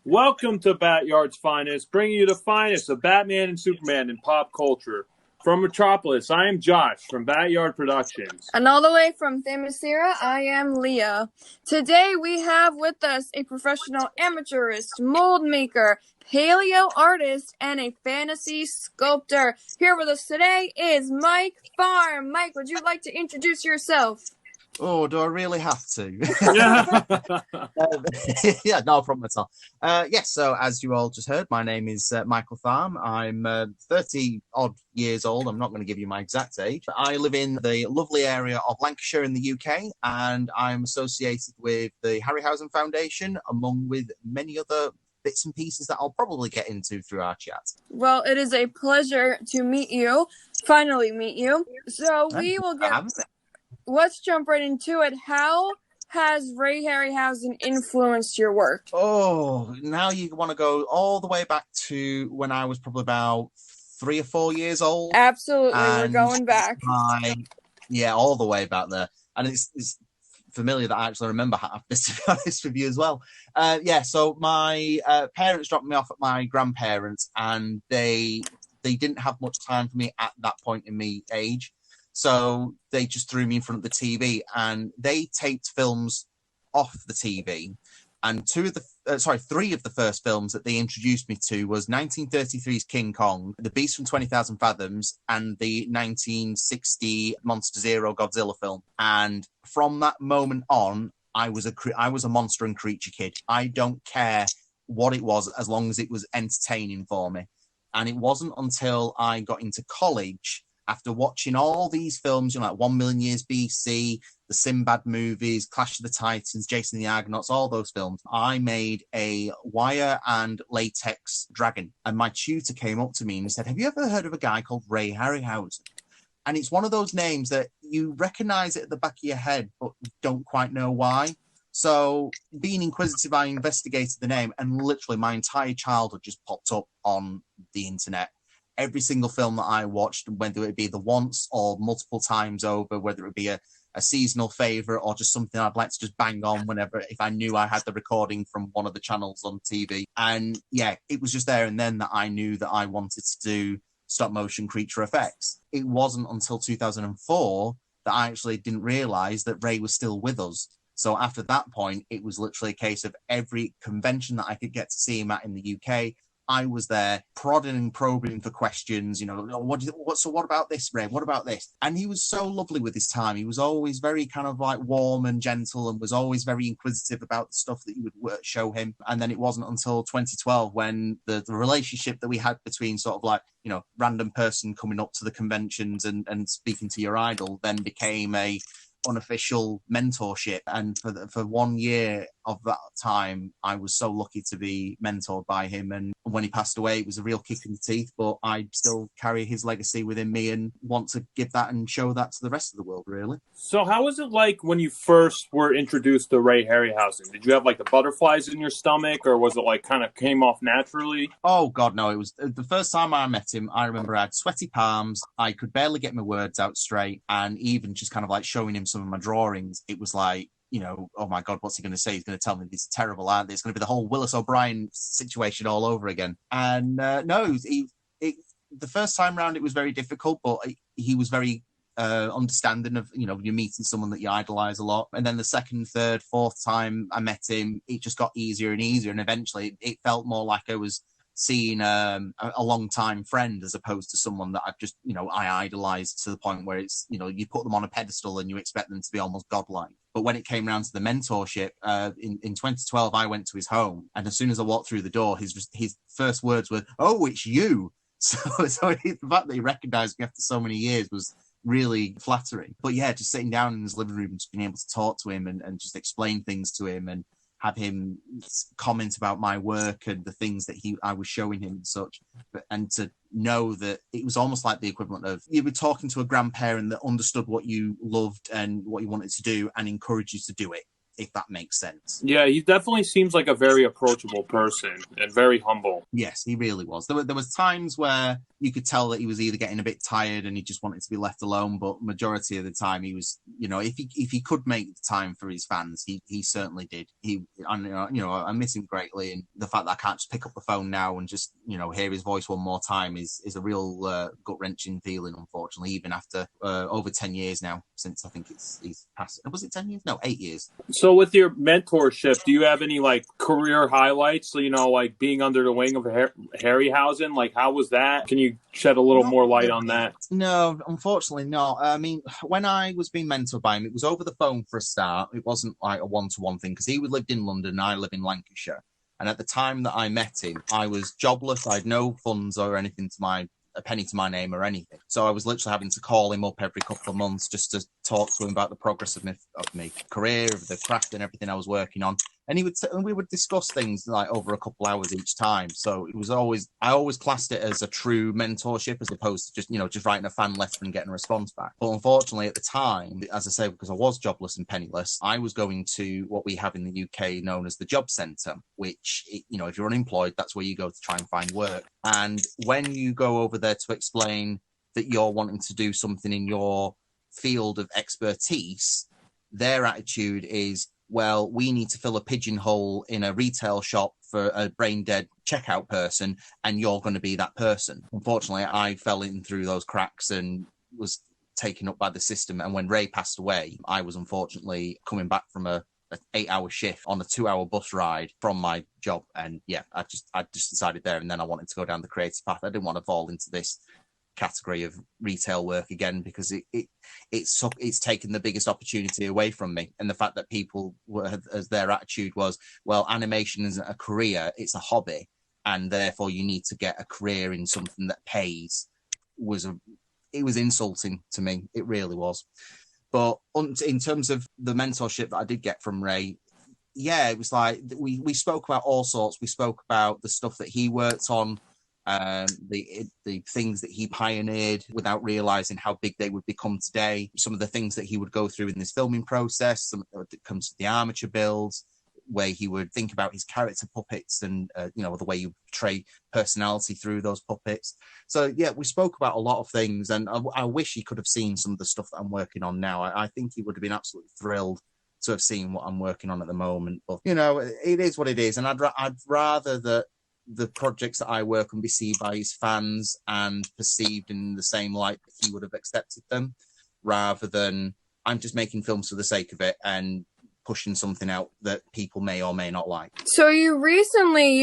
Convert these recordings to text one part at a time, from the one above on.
Welcome to BatYard's Finest, bringing you the finest of Batman and Superman in pop culture. From Metropolis, I am Josh from BatYard Productions. And all the way from Thame, I am Leah. Today we have with us a professional amateurist, mold maker, paleo artist, and a fantasy sculptor. Here with us today is Mike Farm. Mike, would you like to introduce yourself? Oh, do I really have to? Yeah. Yeah, no problem at all. Yes, so as you all just heard, my name is Michael Thame. I'm 30-odd years old. I'm not going to give you my exact age. I live in the lovely area of Lancashire in the UK, and I'm associated with the Harryhausen Foundation, among with many other bits and pieces that I'll probably get into through our chat. Well, it is a pleasure to meet you, finally meet you. So let's jump right into it. How has Ray Harryhausen influenced your work? Oh, now you want to go all the way back to when I was probably about 3 or 4 years old. Absolutely, we're going back. Yeah, all the way back there. And it's familiar that I actually remember half this, to be honest with you as well. So my parents dropped me off at my grandparents', and they didn't have much time for me at that point in my age. So they just threw me in front of the TV, and they taped films off the TV. And three of the first films that they introduced me to was 1933's King Kong, The Beast from 20,000 Fathoms, and the 1960 Monster Zero Godzilla film. And from that moment on, I was a monster and creature kid. I don't care what it was, as long as it was entertaining for me. And it wasn't until I got into college, after watching all these films, like 1 Million Years BC, the Sinbad movies, Clash of the Titans, Jason the Argonauts, all those films, I made a wire and latex dragon. And my tutor came up to me and said, "Have you ever heard of a guy called Ray Harryhausen?" And it's one of those names that you recognize it at the back of your head, but don't quite know why. So being inquisitive, I investigated the name, and literally my entire childhood just popped up on the internet. Every single film that I watched, whether it be the once or multiple times over, whether it be a seasonal favourite or just something I'd like to just bang on whenever, if I knew I had the recording from one of the channels on TV. And yeah, it was just there and then that I knew that I wanted to do stop motion creature effects. It wasn't until 2004 that I actually didn't realise that Ray was still with us. So after that point, it was literally a case of every convention that I could get to see him at in the UK, I was there prodding and probing for questions, what about this, Ray? What about this? And he was so lovely with his time. He was always very kind of like warm and gentle, and was always very inquisitive about the stuff that you would show him. And then it wasn't until 2012 when the relationship that we had between sort of like, random person coming up to the conventions and speaking to your idol then became a unofficial mentorship. And for 1 year of that time, I was so lucky to be mentored by him. And when he passed away, it was a real kick in the teeth, but I still carry his legacy within me and want to give that and show that to the rest of the world, really. So how was it like when you first were introduced to Ray Harryhausen? Did you have like the butterflies in your stomach, or was it like kind of came off naturally? Oh God, no. It was the first time I met him. I remember I had sweaty palms. I could barely get my words out straight. And even just kind of like showing him some of my drawings, it was like, oh my God, what's he going to say? He's going to tell me these are terrible, aren't they? It's going to be the whole Willis O'Brien situation all over again. And the first time round, it was very difficult, but he was very understanding of, you're meeting someone that you idolize a lot. And then the second, third, fourth time I met him, it just got easier and easier. And eventually it felt more like I was seeing a long-time friend, as opposed to someone that I've just, I idolized to the point where it's, you put them on a pedestal and you expect them to be almost godlike. But when it came around to the mentorship, in 2012, I went to his home. And as soon as I walked through the door, his first words were, "Oh, it's you." So the fact that he recognized me after so many years was really flattering. But yeah, just sitting down in his living room, just being able to talk to him and just explain things to him and have him comment about my work and the things that I was showing him and such. And to know that it was almost like the equivalent of you were talking to a grandparent that understood what you loved and what you wanted to do and encouraged you to do it, if that makes sense. Yeah, he definitely seems like a very approachable person and very humble. Yes, he really was. There was times where, you could tell that he was either getting a bit tired and he just wanted to be left alone. But majority of the time, he was, if he could make the time for his fans, he certainly did. I miss him greatly, and the fact that I can't just pick up the phone now and just hear his voice one more time is a real gut wrenching feeling. Unfortunately, even after over 10 years now since I think he's passed. Was it 10 years? No, 8 years. So with your mentorship, do you have any like career highlights? Like being under the wing of Harryhausen, like how was that? Can you shed a little more light on that? No, unfortunately not. I mean, when I was being mentored by him, it was over the phone for a start. It wasn't like a one-to-one thing because he lived in London and I live in Lancashire. And at the time that I met him, I was jobless. I had no funds or anything a penny to my name or anything. So I was literally having to call him up every couple of months just to talk to him about the progress of my career, of the craft and everything I was working on. And we would discuss things like over a couple hours each time. So I always classed it as a true mentorship as opposed to just writing a fan letter and getting a response back. But unfortunately at the time, as I say, because I was jobless and penniless, I was going to what we have in the UK known as the job centre, which, if you're unemployed, that's where you go to try and find work. And when you go over there to explain that you're wanting to do something in your field of expertise, their attitude is, well, we need to fill a pigeonhole in a retail shop for a brain-dead checkout person, and you're going to be that person. Unfortunately, I fell in through those cracks and was taken up by the system. And when Ray passed away, I was unfortunately coming back from an 8-hour shift on a 2-hour bus ride from my job. And yeah, I just decided there and then I wanted to go down the creative path. I didn't want to fall into this category of retail work again because it's taken the biggest opportunity away from me. And the fact that people as their attitude was, well, animation isn't a career, it's a hobby, and therefore you need to get a career in something that pays, it was insulting to me. It really was. But in terms of the mentorship that I did get from Ray, yeah, it was like we spoke about all sorts. We spoke about the stuff that he worked on, the things that he pioneered without realizing how big they would become today. Some of the things that he would go through in this filming process, that comes to the armature builds, where he would think about his character puppets and the way you portray personality through those puppets. So yeah, we spoke about a lot of things, and I wish he could have seen some of the stuff that I'm working on now. I think he would have been absolutely thrilled to have seen what I'm working on at the moment. But it is what it is, and I'd rather that the projects that I work on be seen by his fans and perceived in the same light that he would have accepted them, rather than I'm just making films for the sake of it and pushing something out that people may or may not like. So you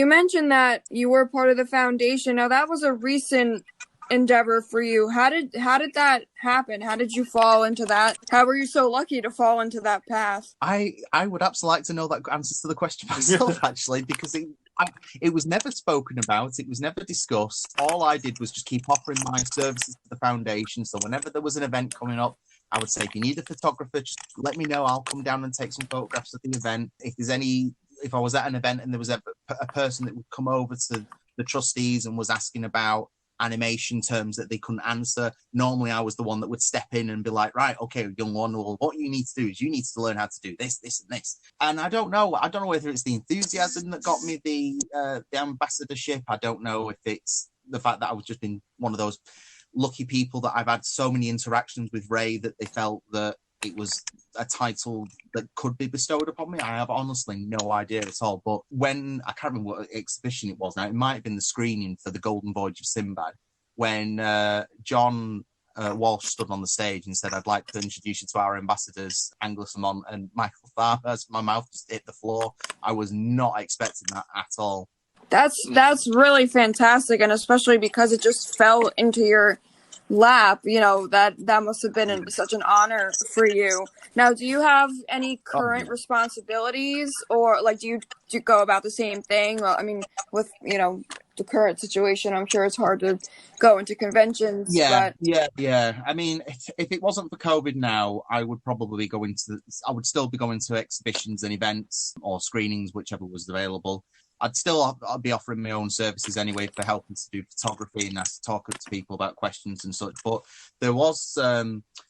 mentioned that you were part of the foundation. Now that was a recent endeavor for you. How did that happen? How did you fall into that? How were you so lucky to fall into that path? I would absolutely like to know that answers to the question myself, actually, because it was never spoken about. It was never discussed. All I did was just keep offering my services to the foundation. So whenever there was an event coming up, I would say, if you need a photographer, just let me know. I'll come down and take some photographs of the event. If I was at an event and there was a person that would come over to the trustees and was asking about animation terms that they couldn't answer, normally I was the one that would step in and be like, right, okay, young one, well, what you need to do is you need to learn how to do this, this, and this. And I don't know whether it's the enthusiasm that got me the ambassadorship. I don't know if it's the fact that I was just in one of those lucky people that I've had so many interactions with Ray that they felt that it was a title that could be bestowed upon me. I have honestly no idea at all. But when, I can't remember what exhibition it was now, it might have been the screening for The Golden Voyage of Sinbad, when John Walsh stood on the stage and said, I'd like to introduce you to our ambassadors, Angus Lamont and Michael Thame. My mouth just hit the floor. I was not expecting that at all. That's really fantastic, and especially because it just fell into your lap, that must have been such an honor for you. Now, do you have any current responsibilities, or do you go about the same thing? Well, I mean, with the current situation, I'm sure it's hard to go into conventions. Yeah. I mean, if it wasn't for COVID now, I would still be going to exhibitions and events or screenings, whichever was available. I'd be offering my own services anyway for helping to do photography and talk to people about questions and such. But there was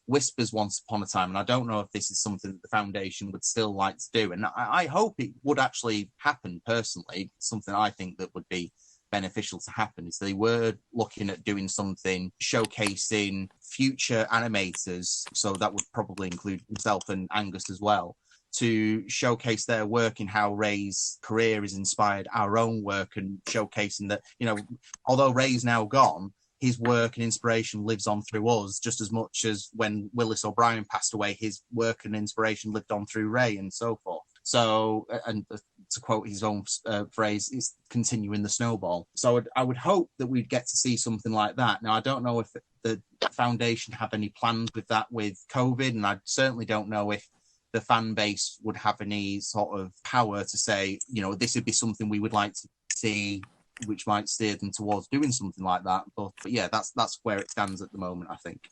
whispers once upon a time, and I don't know if this is something that the foundation would still like to do. And I hope it would actually happen personally. Something I think that would be beneficial to happen is they were looking at doing something showcasing future animators, so that would probably include himself and Angus as well, to showcase their work and how Ray's career has inspired our own work, and showcasing that, you know, although Ray's now gone, his work and inspiration lives on through us just as much as when Willis O'Brien passed away, his work and inspiration lived on through Ray and so forth. So, and to quote his own phrase, it's continuing the snowball. So I would hope that we'd get to see something like that. Now, I don't know if the foundation have any plans with that with COVID, and I certainly don't know if the fan base would have any sort of power to say, you know, this would be something we would like to see, which might steer them towards doing something like that. But yeah, that's where it stands at the moment, I think.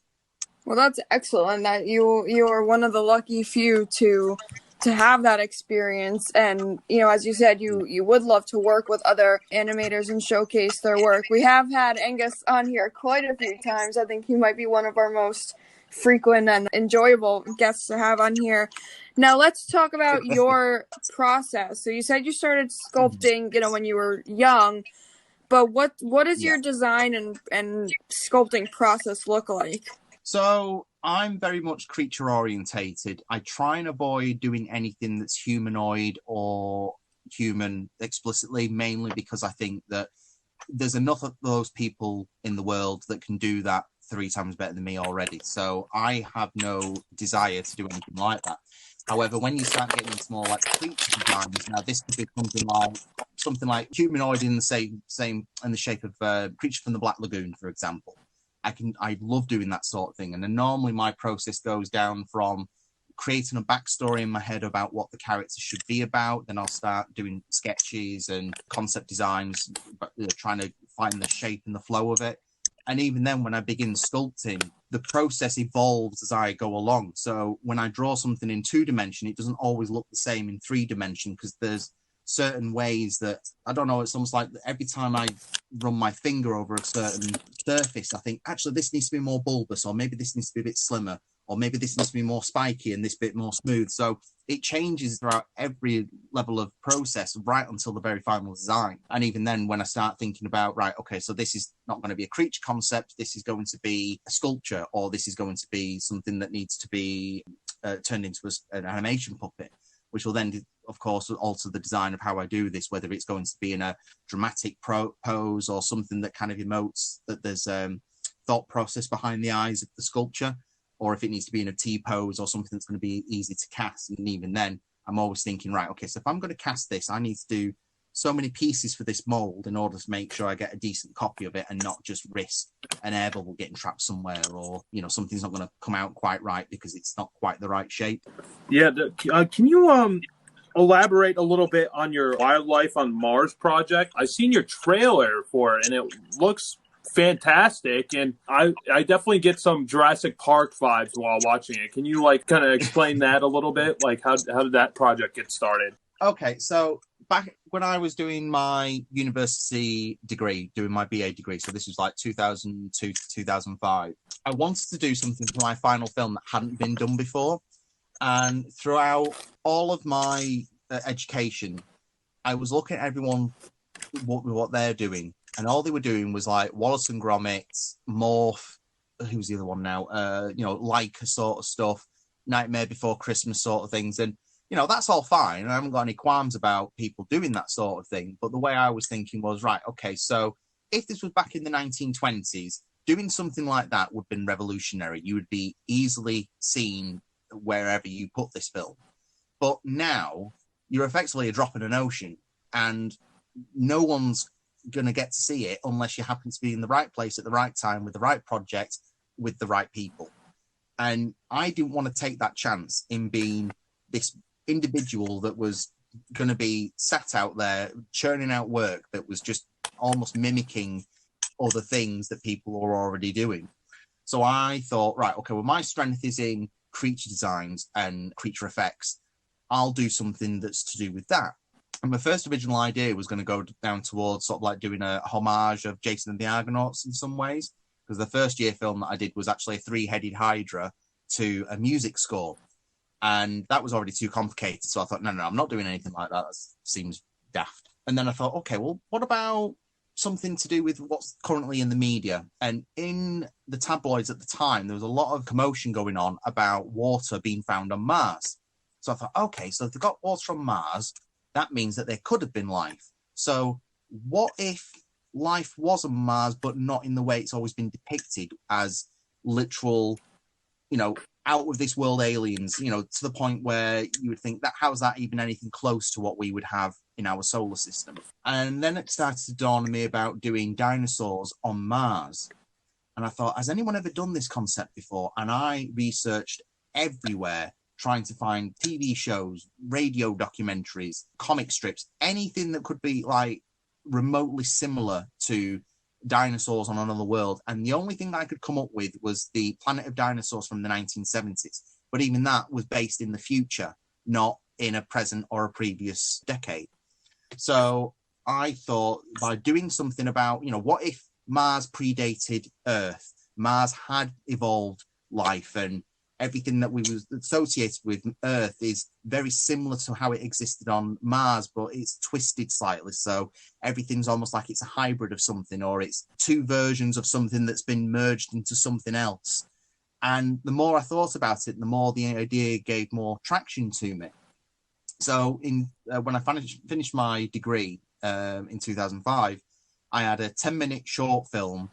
Well, that's excellent that you are one of the lucky few to have that experience. And, you know, as you said, you would love to work with other animators and showcase their work. We have had Angus on here quite a few times. I think he might be one of our most frequent and enjoyable guests to have on here. Now let's talk about your process. So you said you started sculpting, you know, when you were young, but what does your design and sculpting process look like? So I'm very much creature orientated. I try and avoid doing anything that's humanoid or human explicitly, mainly because I think that there's enough of those people in the world that can do that 3 times better than me already. So I have no desire to do anything like that. However, when you start getting into more like creature designs, now this could be something like humanoid in the same in the shape of Creature from the Black Lagoon, for example. I love doing that sort of thing. And then normally my process goes down from creating a backstory in my head about what the character should be about. Then I'll start doing sketches and concept designs, trying to find the shape and the flow of it. And even then, when I begin sculpting, the process evolves as I go along. So when I draw something in 2-dimension, it doesn't always look the same in 3-dimension, because there's certain ways that, I don't know, it's almost like every time I run my finger over a certain surface, I think, actually, this needs to be more bulbous, or maybe this needs to be a bit slimmer, or maybe this needs to be more spiky and this bit more smooth. So it changes throughout every level of process right until the very final design. And even then, when I start thinking about, right, okay, so this is not going to be a creature concept, this is going to be a sculpture, or this is going to be something that needs to be turned into an animation puppet, which will then, of course, alter the design of how I do this, whether it's going to be in a dramatic pose or something that kind of emotes that there's thought process behind the eyes of the sculpture, or if it needs to be in a T-pose or something that's going to be easy to cast. And even then, I'm always thinking, right, okay, so if I'm going to cast this, I need to do so many pieces for this mold in order to make sure I get a decent copy of it and not just risk an air bubble getting trapped somewhere, or, you know, something's not going to come out quite right because it's not quite the right shape. Yeah, can you elaborate a little bit on your Wildlife on Mars project? I've seen your trailer for it, and it looks fantastic, and I definitely get some Jurassic Park vibes while watching it. Can you kind of explain that a little bit? Like how did that project get started? Okay, so back when I was doing my university degree, doing my BA degree, so this was like 2002 to 2005, I wanted to do something for my final film that hadn't been done before. And throughout all of my education, I was looking at everyone, what they're doing. And all they were doing was like Wallace and Gromit, Morph, who's the other one now? Leica sort of stuff, Nightmare Before Christmas sort of things. And, you know, that's all fine. I haven't got any qualms about people doing that sort of thing. But the way I was thinking was, right, okay, so if this was back in the 1920s, doing something like that would have been revolutionary. You would be easily seen wherever you put this film. But now you're effectively a drop in an ocean, and no one's going to get to see it unless you happen to be in the right place at the right time with the right project with the right people. And I didn't want to take that chance in being this individual that was going to be sat out there churning out work that was just almost mimicking other things that people are already doing. So I thought, right, okay, well, my strength is in creature designs and creature effects. I'll do something that's to do with that. And my first original idea was going to go down towards sort of like doing a homage of Jason and the Argonauts in some ways, because the first year film that I did was actually a 3-headed Hydra to a music score. And that was already too complicated. So I thought, no, I'm not doing anything like that. That seems daft. And then I thought, okay, well, what about something to do with what's currently in the media. And in the tabloids at the time, there was a lot of commotion going on about water being found on Mars. So I thought, okay, so if they've got water on Mars, that means that there could have been life. So what if life was on Mars, but not in the way it's always been depicted as literal, out of this world aliens, to the point where you would think that how's that even anything close to what we would have in our solar system? And then it started to dawn on me about doing dinosaurs on Mars. And I thought, has anyone ever done this concept before? And I researched everywhere, trying to find TV shows, radio documentaries, comic strips, anything that could be like remotely similar to dinosaurs on another world. And the only thing that I could come up with was the Planet of Dinosaurs from the 1970s. But even that was based in the future, not in a present or a previous decade. So I thought, by doing something about, what if Mars predated Earth? Mars had evolved life, and everything that we was associated with Earth is very similar to how it existed on Mars, but it's twisted slightly. So everything's almost like it's a hybrid of something, or it's two versions of something that's been merged into something else. And the more I thought about it, the more the idea gave more traction to me. So when I finished my degree in 2005, I had a 10-minute short film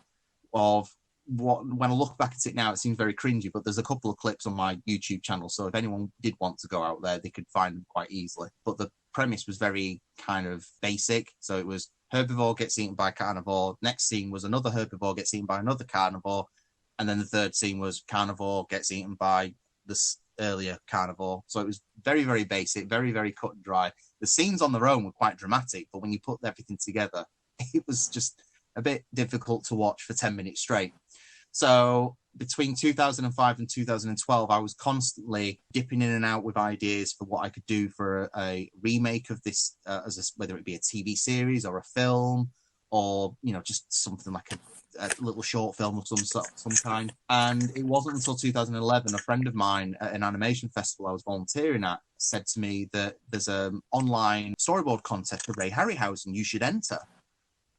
of when I look back at it now, it seems very cringy, but there's a couple of clips on my YouTube channel. So if anyone did want to go out there, they could find them quite easily. But the premise was very kind of basic. So it was herbivore gets eaten by carnivore. Next scene was another herbivore gets eaten by another carnivore. And then the third scene was carnivore gets eaten by this earlier carnivore. So it was very, very basic, very, very cut and dry. The scenes on their own were quite dramatic, but when you put everything together, it was just a bit difficult to watch for 10 minutes straight. So between 2005 and 2012, I was constantly dipping in and out with ideas for what I could do for a remake of this, whether it be a TV series or a film, or just something like a little short film of some kind. And it wasn't until 2011, a friend of mine at an animation festival I was volunteering at said to me that there's an online storyboard contest for Ray Harryhausen. You should enter.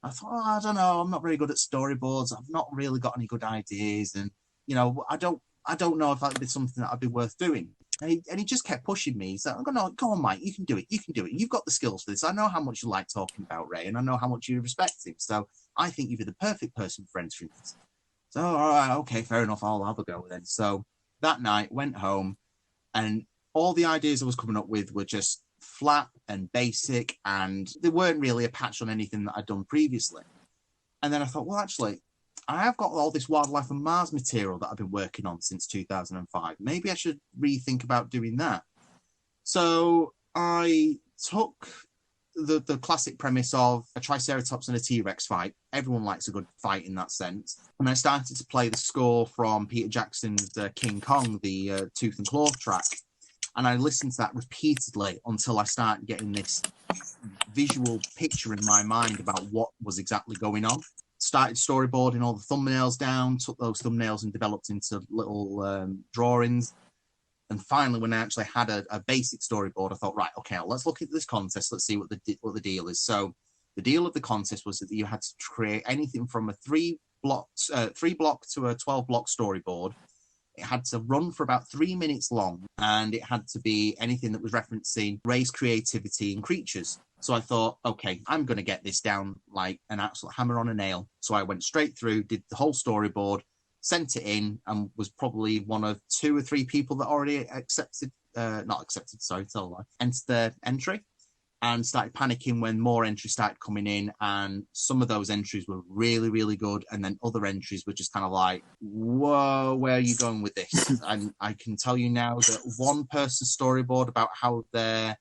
I thought, I don't know, I'm not very good at storyboards. I've not really got any good ideas. And, I don't know if that'd be something that I'd be worth doing. And he just kept pushing me. He said, no, go on, Mike, you can do it. You can do it. You've got the skills for this. I know how much you like talking about Ray, and I know how much you respect him. So I think you'd be the perfect person for entering this. So, all right, okay, fair enough. I'll have a go then. So that night, went home, and all the ideas I was coming up with were just flat and basic, and they weren't really a patch on anything that I'd done previously. And then I thought, well, actually, I have got all this wildlife and Mars material that I've been working on since 2005. Maybe I should rethink about doing that. So I took the classic premise of a Triceratops and a T-Rex fight. Everyone likes a good fight in that sense. And I started to play the score from Peter Jackson's King Kong, the Tooth and Claw track. And I listened to that repeatedly until I started getting this visual picture in my mind about what was exactly going on. Started storyboarding all the thumbnails down, took those thumbnails and developed into little drawings. And finally, when I actually had a basic storyboard, I thought, right, okay, let's look at this contest. Let's see what the deal is. So the deal of the contest was that you had to create anything from a 3-block to a 12-block storyboard. It had to run for about 3 minutes long, and it had to be anything that was referencing race, creativity, and creatures. So I thought, okay, I'm going to get this down like an absolute hammer on a nail. So I went straight through, did the whole storyboard, sent it in, and was probably one of 2 or 3 people that already entered their entry, and started panicking when more entries started coming in. And some of those entries were really, really good. And then other entries were just kind of like, whoa, where are you going with this? And I can tell you now that one person's storyboard about how their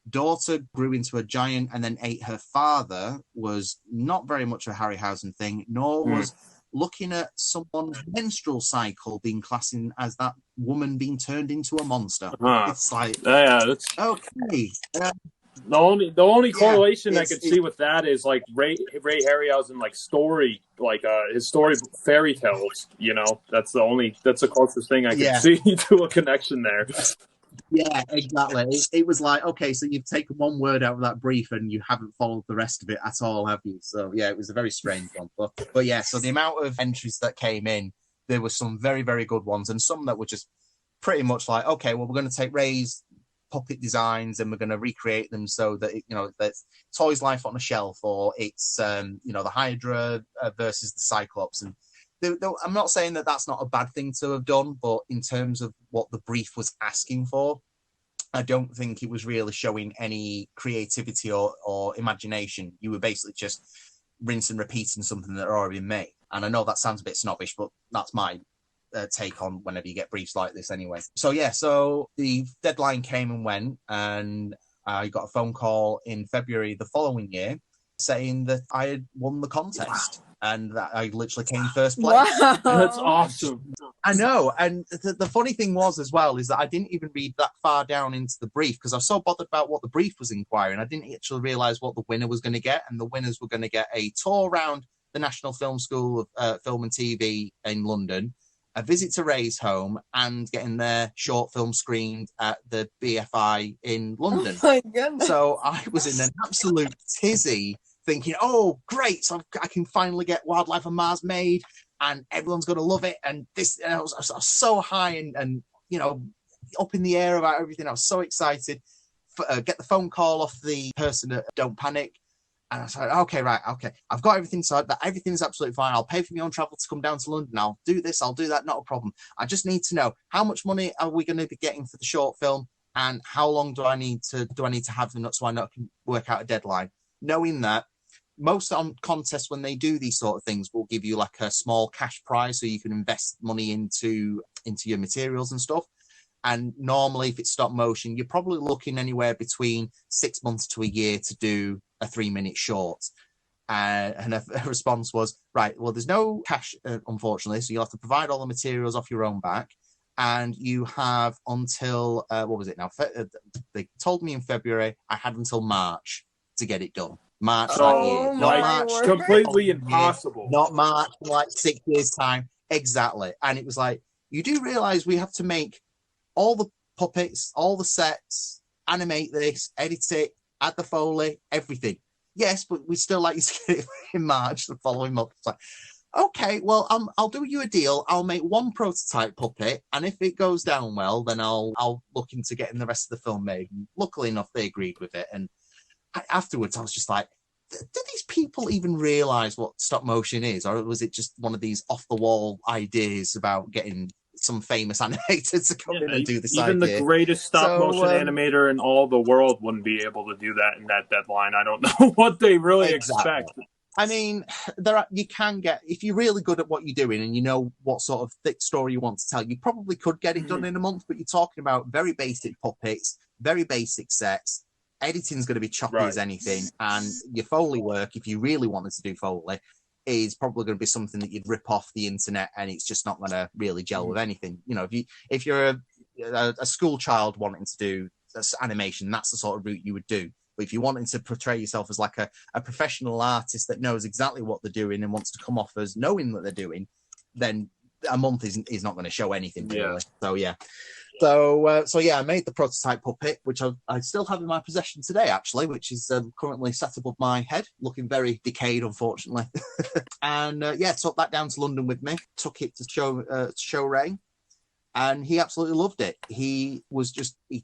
daughter grew into a giant and then ate her father was not very much a Harryhausen thing, nor was looking at someone's menstrual cycle being classed as that woman being turned into a monster. It's like, that's okay. The only correlation I could see with that is like Ray Harryhausen, like story, like his story fairy tales. That's the closest thing I can see to a connection there. Yeah, exactly. It was like, okay, so you've taken one word out of that brief and you haven't followed the rest of it at all, have you? So yeah, it was a very strange one. But yeah, so the amount of entries that came in, there were some very, very good ones, and some that were just pretty much like, okay, well, we're going to take Ray's puppet designs and we're going to recreate them so that that Toy's life on a shelf, or it's the Hydra versus the Cyclops. And I'm not saying that that's not a bad thing to have done, but in terms of what the brief was asking for, I don't think it was really showing any creativity or imagination. You were basically just rinse and repeating something that had already been made. And I know that sounds a bit snobbish, but that's my take on whenever you get briefs like this anyway. So yeah, so the deadline came and went, and I got a phone call in February the following year saying that I had won the contest. Wow. And that I literally came first place. Wow. That's awesome. I know. And the funny thing was as well is that I didn't even read that far down into the brief because I was so bothered about what the brief was inquiring. I didn't actually realise what the winner was going to get. And the winners were going to get a tour around the National Film School of Film and TV in London, a visit to Ray's home, and getting their short film screened at the BFI in London. Oh my goodness. So I was in an absolute tizzy, thinking, oh, great, so I can finally get Wildlife on Mars made, and everyone's going to love it. And this, I was so high and up in the air about everything. I was so excited. Get the phone call off the person at Don't Panic. And I said, okay, I've got everything sorted. That everything's absolutely fine. I'll pay for my own travel to come down to London. I'll do this, I'll do that, not a problem. I just need to know how much money are we going to be getting for the short film, and how long do I need to have them so I can work out a deadline. Knowing that most on contests, when they do these sort of things, will give you like a small cash prize so you can invest money into your materials and stuff. And normally, if it's stop motion, you're probably looking anywhere between 6 months to a year to do a 3-minute short. And a response was, right, well, there's no cash, unfortunately, so you'll have to provide all the materials off your own back. And you have until, what was it now? They told me in February, I had until March to get it done. March that year. Not March. Completely impossible. Not March, like 6 years' time. Exactly. And it was like, you do realise we have to make all the puppets, all the sets, animate this, edit it, add the Foley, everything. Yes, but we still like you to get it in March the following month. It's like, okay, well, I'll do you a deal. I'll make one prototype puppet, and if it goes down well, then I'll look into getting the rest of the film made. And luckily enough, they agreed with it. And afterwards, I was just like, did these people even realise what stop motion is? Or was it just one of these off-the-wall ideas about getting some famous animator to come in and do this Even idea? The greatest stop-motion animator in all the world wouldn't be able to do that in that deadline. I don't know what they really expect. I mean, you can get, if you're really good at what you're doing and you know what sort of thick story you want to tell, you probably could get it done in a month, but you're talking about very basic puppets, very basic sets. Editing's going to be choppy as anything, and your Foley work, if you really wanted to do Foley, is probably going to be something that you'd rip off the internet, and it's just not going to really gel with anything. You know, if you're a school child wanting to do animation, that's the sort of route you would do. But if you wanted to portray yourself as like a professional artist that knows exactly what they're doing and wants to come off as knowing what they're doing, then a month is not going to show anything really. So yeah. So yeah, I made the prototype puppet, which I still have in my possession today, actually, which is currently sat above my head, looking very decayed, unfortunately. And took that down to London with me, took it to show Ray, and he absolutely loved it. He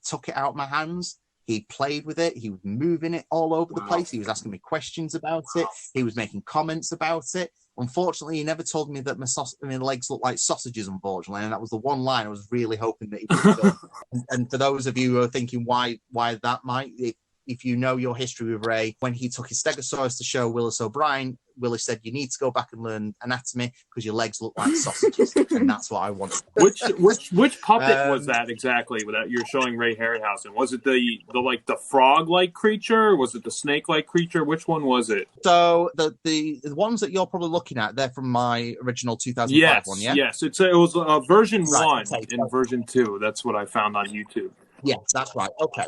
took it out of my hands. He played with it. He was moving it all over the place. He was asking me questions about it. He was making comments about it. Unfortunately, he never told me that my legs look like sausages, unfortunately, and that was the one line I was really hoping that he would have done. And for those of you who are thinking why that might, if you know your history with Ray, when he took his Stegosaurus to show Willis O'Brien, Willis said, you need to go back and learn anatomy because your legs look like sausages. And that's what I wanted. Which puppet was that exactly that you're showing Ray Harryhausen? Was it the frog-like creature? Or was it the snake-like creature? Which one was it? So the ones that you're probably looking at, they're from my original 2005 one, yeah? Yes, it was version 1 and version 2. That's what I found on YouTube. Yes, that's right. Okay.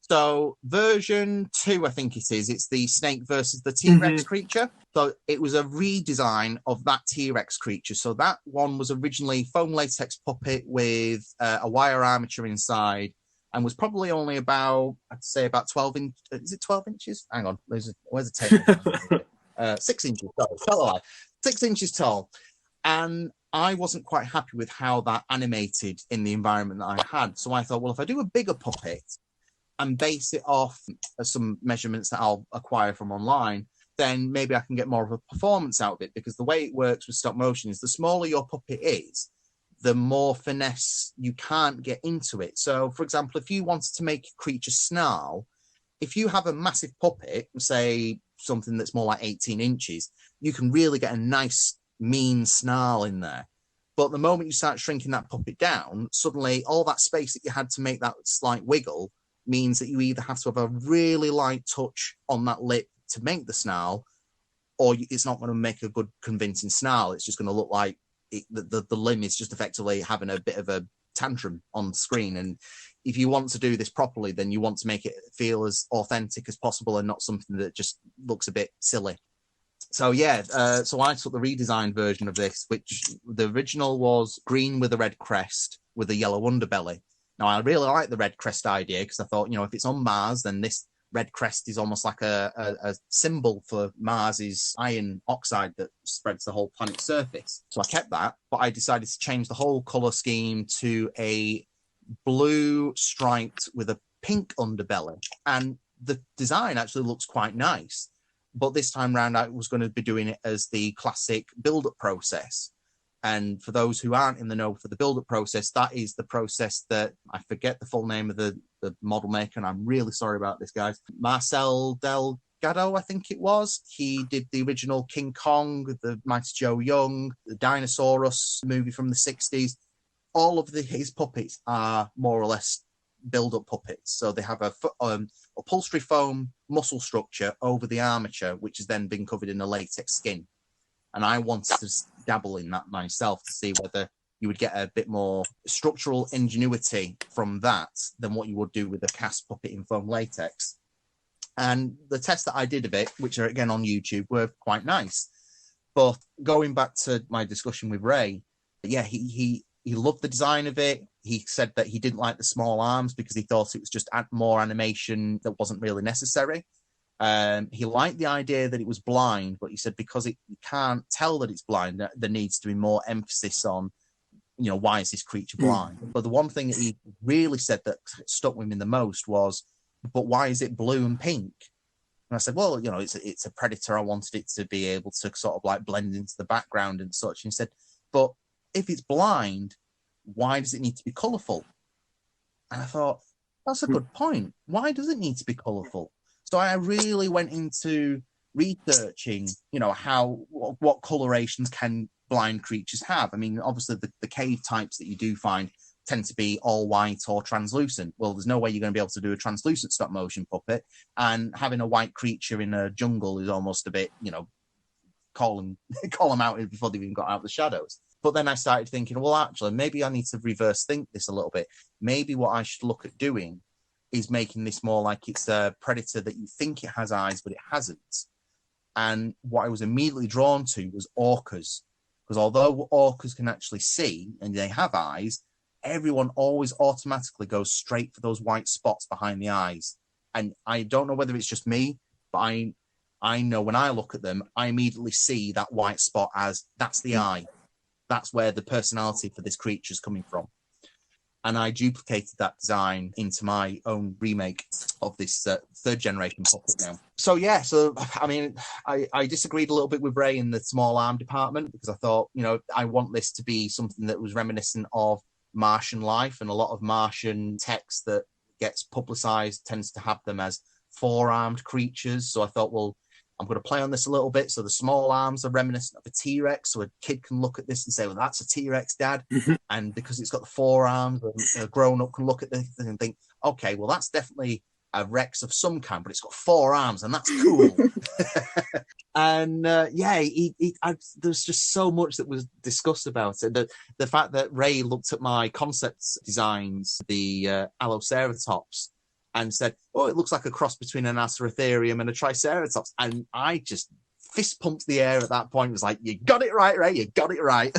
So version 2, I think it is. It's the snake versus the T-Rex creature. So it was a redesign of that T-Rex creature. So that one was originally foam latex puppet with a wire armature inside, and was probably only about, I'd say about 12 inches. Is it 12 inches? Hang on, where's the tape? 6 inches tall. Tell a lie. 6 inches tall. And I wasn't quite happy with how that animated in the environment that I had. So I thought, well, if I do a bigger puppet and base it off some measurements that I'll acquire from online, then maybe I can get more of a performance out of it. Because the way it works with stop motion is the smaller your puppet is, the more finesse you can't get into it. So, for example, if you wanted to make a creature snarl, if you have a massive puppet, say something that's more like 18 inches, you can really get a nice, mean snarl in there. But the moment you start shrinking that puppet down, suddenly all that space that you had to make that slight wiggle means that you either have to have a really light touch on that lip to make the snarl, or it's not going to make a good convincing snarl. It's just going to look like the limb is just effectively having a bit of a tantrum on screen. And if you want to do this properly, then you want to make it feel as authentic as possible and not something that just looks a bit silly. So yeah, so I took the redesigned version of this, which the original was green with a red crest with a yellow underbelly. Now, I really like the red crest idea because I thought, if it's on Mars, then this red crest is almost like a symbol for Mars's iron oxide that spreads the whole planet's surface. So I kept that, but I decided to change the whole color scheme to a blue striped with a pink underbelly. And the design actually looks quite nice. But this time round, I was going to be doing it as the classic build-up process. And for those who aren't in the know for the build-up process, that is the process that, I forget the full name of the model maker, and I'm really sorry about this, guys. Marcel Delgado, I think it was. He did the original King Kong, the Mighty Joe Young, the Dinosaurs movie from the 60s. All of his puppets are more or less build-up puppets. So they have a upholstery foam muscle structure over the armature, which has then been covered in a latex skin. And I wanted to dabble in that myself to see whether you would get a bit more structural ingenuity from that than what you would do with a cast puppet in foam latex. And the tests that I did of it, which are again on YouTube, were quite nice. But going back to my discussion with Ray, yeah, he loved the design of it. He said that he didn't like the small arms because he thought it was just more animation that wasn't really necessary. He liked the idea that it was blind, but he said because you can't tell that it's blind, that there needs to be more emphasis on, why is this creature blind? But the one thing that he really said that stuck with him the most was, but why is it blue and pink? And I said, well, it's a predator. I wanted it to be able to sort of like blend into the background and such. And he said, but if it's blind, why does it need to be colourful? And I thought, that's a good point. Why does it need to be colourful? So I really went into researching, what colorations can blind creatures have. I mean, obviously the cave types that you do find tend to be all white or translucent. Well, there's no way you're going to be able to do a translucent stop motion puppet, and having a white creature in a jungle is almost a bit, call them out before they've even got out of the shadows. But then I started thinking, well, actually, maybe I need to reverse think this a little bit. Maybe what I should look at doing is making this more like it's a predator that you think it has eyes, but it hasn't. And what I was immediately drawn to was orcas. Because although orcas can actually see and they have eyes, everyone always automatically goes straight for those white spots behind the eyes. And I don't know whether it's just me, but I know when I look at them, I immediately see that white spot as that's the eye. That's where the personality for this creature is coming from. And I duplicated that design into my own remake of this third generation puppet now. So yeah, I mean, I disagreed a little bit with Ray in the small arm department because I thought, I want this to be something that was reminiscent of Martian life, and a lot of Martian text that gets publicized tends to have them as four-armed creatures. So I thought, well, I'm going to play on this a little bit. So the small arms are reminiscent of a T-Rex. So a kid can look at this and say, well, that's a T-Rex, Dad. And because it's got the forearms, a grown-up can look at this and think, okay, well, that's definitely a Rex of some kind, but it's got four arms, and that's cool. And there's just so much that was discussed about it. The fact that Ray looked at my concept designs, the Alloceratops, and said, oh, it looks like a cross between an Aceratherium and a Triceratops. And I just fist pumped the air at that point. It was like, you got it right, Ray, you got it right.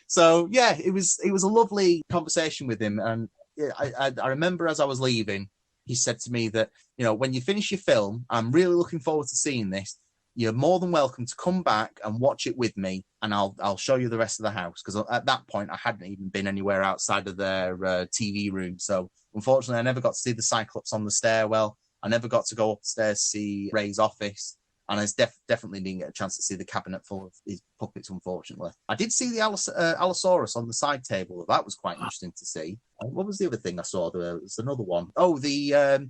So, yeah, it was a lovely conversation with him. And I remember as I was leaving, he said to me that, you know, when you finish your film, I'm really looking forward to seeing this. You're more than welcome to come back and watch it with me, and I'll show you the rest of the house. Because at that point, I hadn't even been anywhere outside of their TV room. So unfortunately, I never got to see the Cyclops on the stairwell. I never got to go upstairs to see Ray's office. And I definitely didn't get a chance to see the cabinet full of his puppets, unfortunately. I did see the Allosaurus on the side table. That was quite interesting to see. What was the other thing I saw? There was another one. Oh, the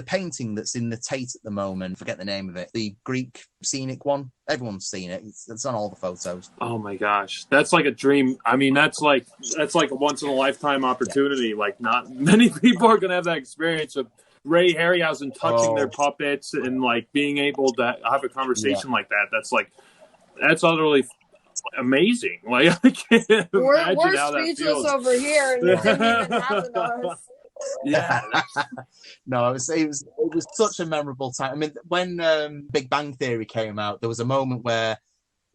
painting that's in the Tate at the moment. I forget the name of it. The Greek scenic one. Everyone's seen it. It's on all the photos. Oh my gosh, that's like a dream. I mean, that's like a once in a lifetime opportunity. Yeah. Like, not many people are gonna have that experience of Ray Harryhausen touching their puppets and like being able to have a conversation like that. That's utterly amazing. Like, I can't imagine we're how that speechless feels over here, and it didn't even happen to us. Yeah. No, it was such a memorable time. I mean, when Big Bang Theory came out, there was a moment where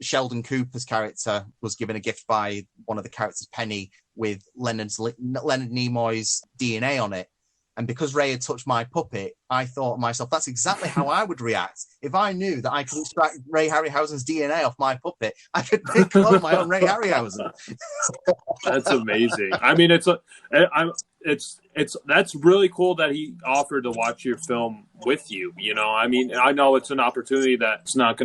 Sheldon Cooper's character was given a gift by one of the characters, Penny, with Leonard Nimoy's DNA on it. And because Ray had touched my puppet, I thought to myself, that's exactly how I would react. If I knew that I could extract Ray Harryhausen's DNA off my puppet, I could clone my own Ray Harryhausen. That's amazing. I mean, that's really cool that he offered to watch your film with you. You know, I mean, I know it's an opportunity that's not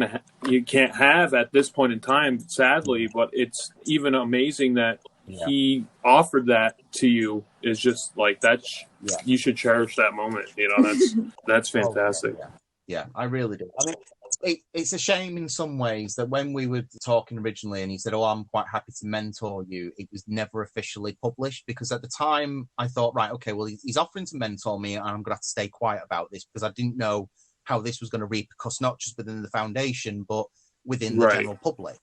you can't have at this point in time, sadly, but it's even amazing that he offered that to you. Is just like you should cherish that moment. You know, that's fantastic. Yeah, I really do. I mean, it's a shame in some ways that when we were talking originally and he said, "Oh, I'm quite happy to mentor you," it was never officially published, because at the time I thought, right, okay, well, he's offering to mentor me and I'm going to have to stay quiet about this, because I didn't know how this was going to repercuss not just within the foundation but within the general public.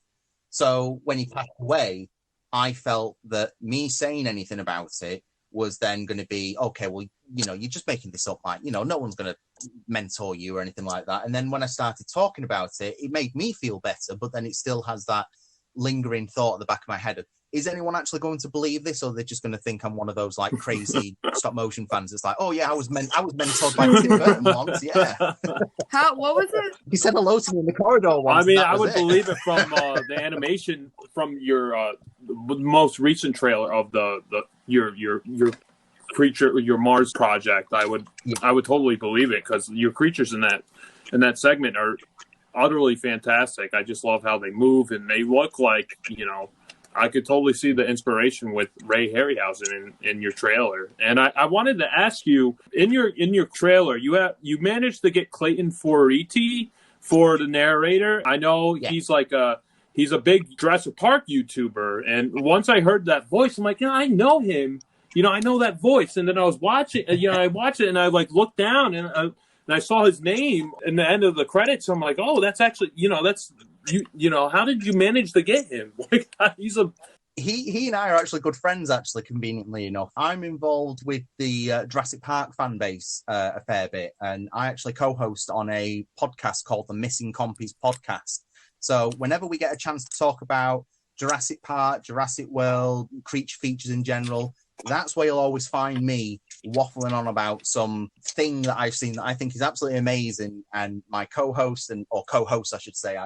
So when he passed away, I felt that me saying anything about it was then going to be, okay, well, you know, you're just making this up, like, you know, no one's going to mentor you or anything like that. And then when I started talking about it, it made me feel better, but then it still has that lingering thought at the back of my head of, is anyone actually going to believe this, or they're just going to think I'm one of those like crazy stop motion fans? It's like, oh yeah, I was mentored by Tim Burton once. Yeah. What was it? He said hello to me in the corridor once. I mean, I would believe it from the animation from your most recent trailer of your creature, your Mars project. I would totally believe it, because your creatures in that segment are utterly fantastic. I just love how they move and they look like, you know, I could totally see the inspiration with Ray Harryhausen in your trailer. And I wanted to ask you, in your trailer, you managed to get Clayton Foriti for the narrator. I know he's a big Jurassic Park YouTuber, and once I heard that voice, I'm like, yeah, I know him. You know, I know that voice. And then I was watching, I watched it and I like looked down and I saw his name in the end of the credits. I'm like, oh, that's actually, that's you know, how did you manage to get him? Like, he and I are actually good friends, actually, conveniently enough. I'm involved with the Jurassic Park fan base a fair bit, and I actually co-host on a podcast called the Missing Compies podcast. So whenever we get a chance to talk about Jurassic Park, Jurassic World, creature features in general, that's where you'll always find me waffling on about some thing that I've seen that I think is absolutely amazing. And my co-host, or co-host, I should say,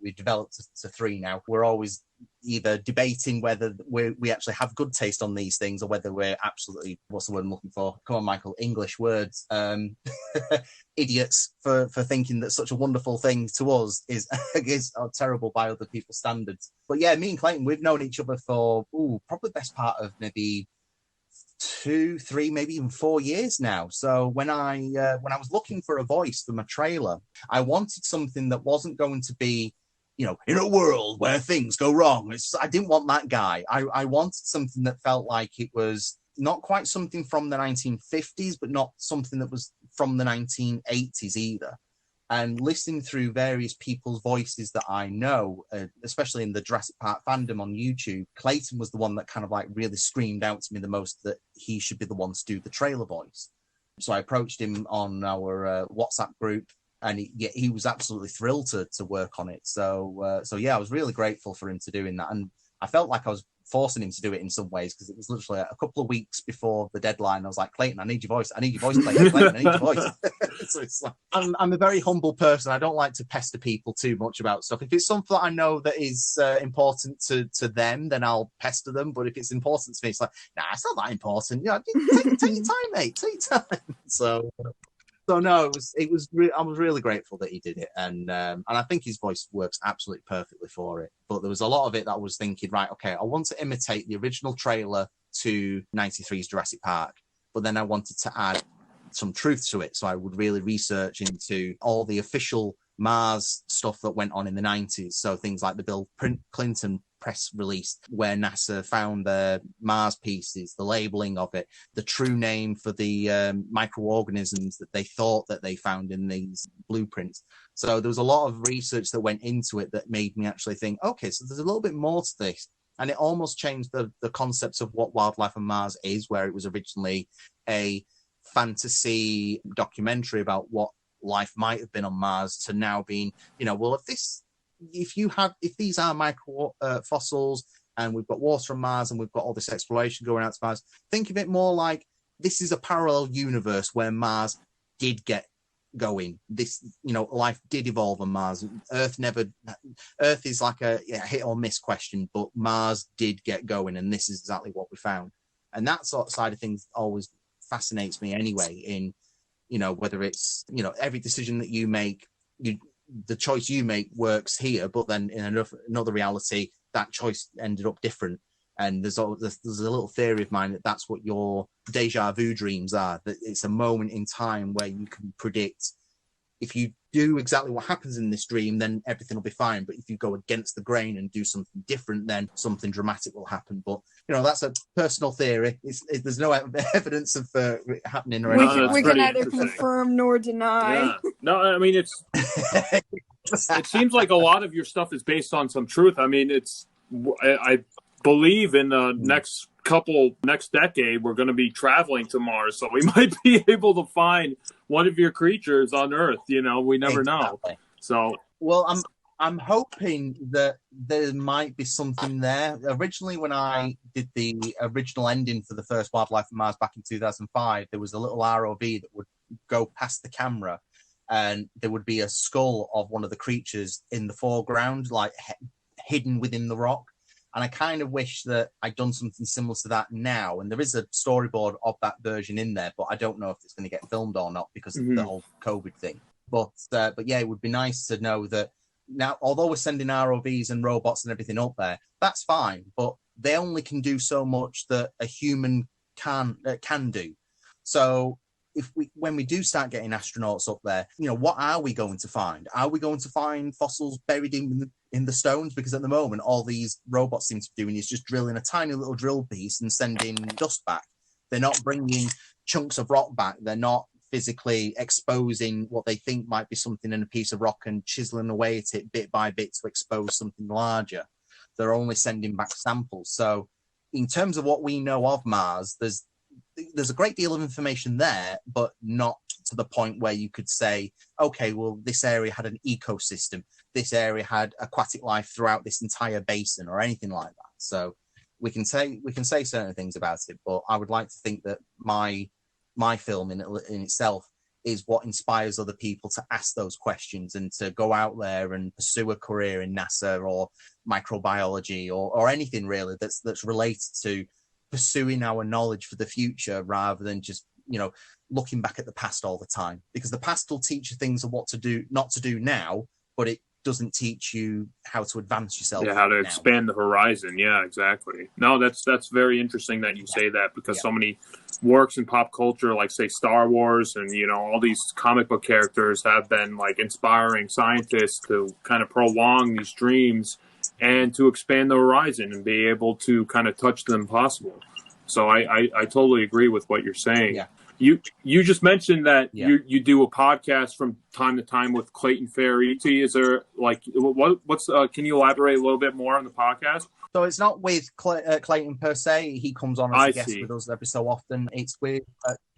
we developed to three now. We're always either debating whether we actually have good taste on these things, or whether we're absolutely, what's the word I'm looking for? Come on, Michael, English words. Idiots for thinking that such a wonderful thing to us is terrible by other people's standards. But yeah, me and Clayton, we've known each other for probably the best part of maybe 2, 3, maybe even 4 years now. So when I was looking for a voice for my trailer, I wanted something that wasn't going to be, you know, in a world where things go wrong. I didn't want that guy. I wanted something that felt like it was not quite something from the 1950s, but not something that was from the 1980s either. And listening through various people's voices that I know, especially in the Jurassic Park fandom on YouTube, Clayton was the one that kind of like really screamed out to me the most that he should be the one to do the trailer voice. So I approached him on our WhatsApp group, and he was absolutely thrilled to work on it. So yeah, I was really grateful for him to doing that. And I felt like I was forcing him to do it in some ways, because it was literally a couple of weeks before the deadline. I was like, Clayton, I need your voice. I need your voice, Clayton. Clayton, I need your voice. So it's like, I'm a very humble person. I don't like to pester people too much about stuff. If it's something that I know that is important to them, then I'll pester them. But if it's important to me, it's like, nah, it's not that important. Take your time, mate. Take your time. So no, I was really grateful that he did it, and I think his voice works absolutely perfectly for it. But there was a lot of it that I was thinking, right, okay, I want to imitate the original trailer to '93's Jurassic Park, but then I wanted to add some truth to it. So I would really research into all the official Mars stuff that went on in the '90s. So things like the Bill Clinton press release where NASA found the Mars pieces, the labeling of it, the true name for the microorganisms that they thought that they found in these blueprints. So there was a lot of research that went into it that made me actually think, okay, so there's a little bit more to this. And it almost changed the concepts of what Wildlife on Mars is, where it was originally a fantasy documentary about what life might have been on Mars, to now being, well, if these are micro fossils, and we've got water on Mars, and we've got all this exploration going out to Mars, think of it more like this is a parallel universe where Mars did get going. This, life did evolve on Mars. Earth is like a hit or miss question, but Mars did get going, and this is exactly what we found. And that sort of side of things always fascinates me anyway, in whether it's every decision that you make, the choice you make works here, but then in another reality that choice ended up different. And there's a little theory of mine that that's what your deja vu dreams are, that it's a moment in time where you can predict, if you do exactly what happens in this dream, then everything will be fine. But if you go against the grain and do something different, then something dramatic will happen. But, that's a personal theory. There's no evidence of it happening or anything. We can neither confirm nor deny. Yeah. No, I mean, it seems like a lot of your stuff is based on some truth. I mean, I believe in the next decade, we're going to be traveling to Mars. So we might be able to find one of your creatures on Earth. We never know. So, well, I'm hoping that there might be something there. Originally, when I did the original ending for the first Wildlife on Mars back in 2005, there was a little ROV that would go past the camera, and there would be a skull of one of the creatures in the foreground, like hidden within the rock. And I kind of wish that I'd done something similar to that now. And there is a storyboard of that version in there, but I don't know if it's going to get filmed or not because of the whole COVID thing. But yeah, it would be nice to know that now, although we're sending ROVs and robots and everything up there, that's fine. But they only can do so much that a human can do. So when we do start getting astronauts up there, what are we going to find? Are we going to find fossils buried in the stones? Because at the moment, all these robots seem to be doing is just drilling a tiny little drill piece and sending dust back. They're not bringing chunks of rock back. They're not physically exposing what they think might be something in a piece of rock and chiseling away at it bit by bit to expose something larger. They're only sending back samples. So in terms of what we know of Mars, there's a great deal of information there, but not to the point where you could say, okay, well, this area had an ecosystem. This area had aquatic life throughout this entire basin or anything like that. So we can say certain things about it, but I would like to think that my film in itself is what inspires other people to ask those questions and to go out there and pursue a career in NASA or microbiology or anything really that's related to pursuing our knowledge for the future, rather than just looking back at the past all the time, because the past will teach you things of what to do, not to do now, but it doesn't teach you how to advance yourself. Yeah, how to expand the horizon. Yeah, exactly. No, that's very interesting that you say that, because so many works in pop culture, like say Star Wars and all these comic book characters, have been like inspiring scientists to kind of prolong these dreams and to expand the horizon and be able to kind of touch the impossible. So I totally agree with what you're saying. Yeah. You just mentioned that you do a podcast time to time with Clayton Ferretti. Is there like what's can you elaborate a little bit more on the podcast? So it's not with Clayton per se. He comes on as a guest with us every so often. It's with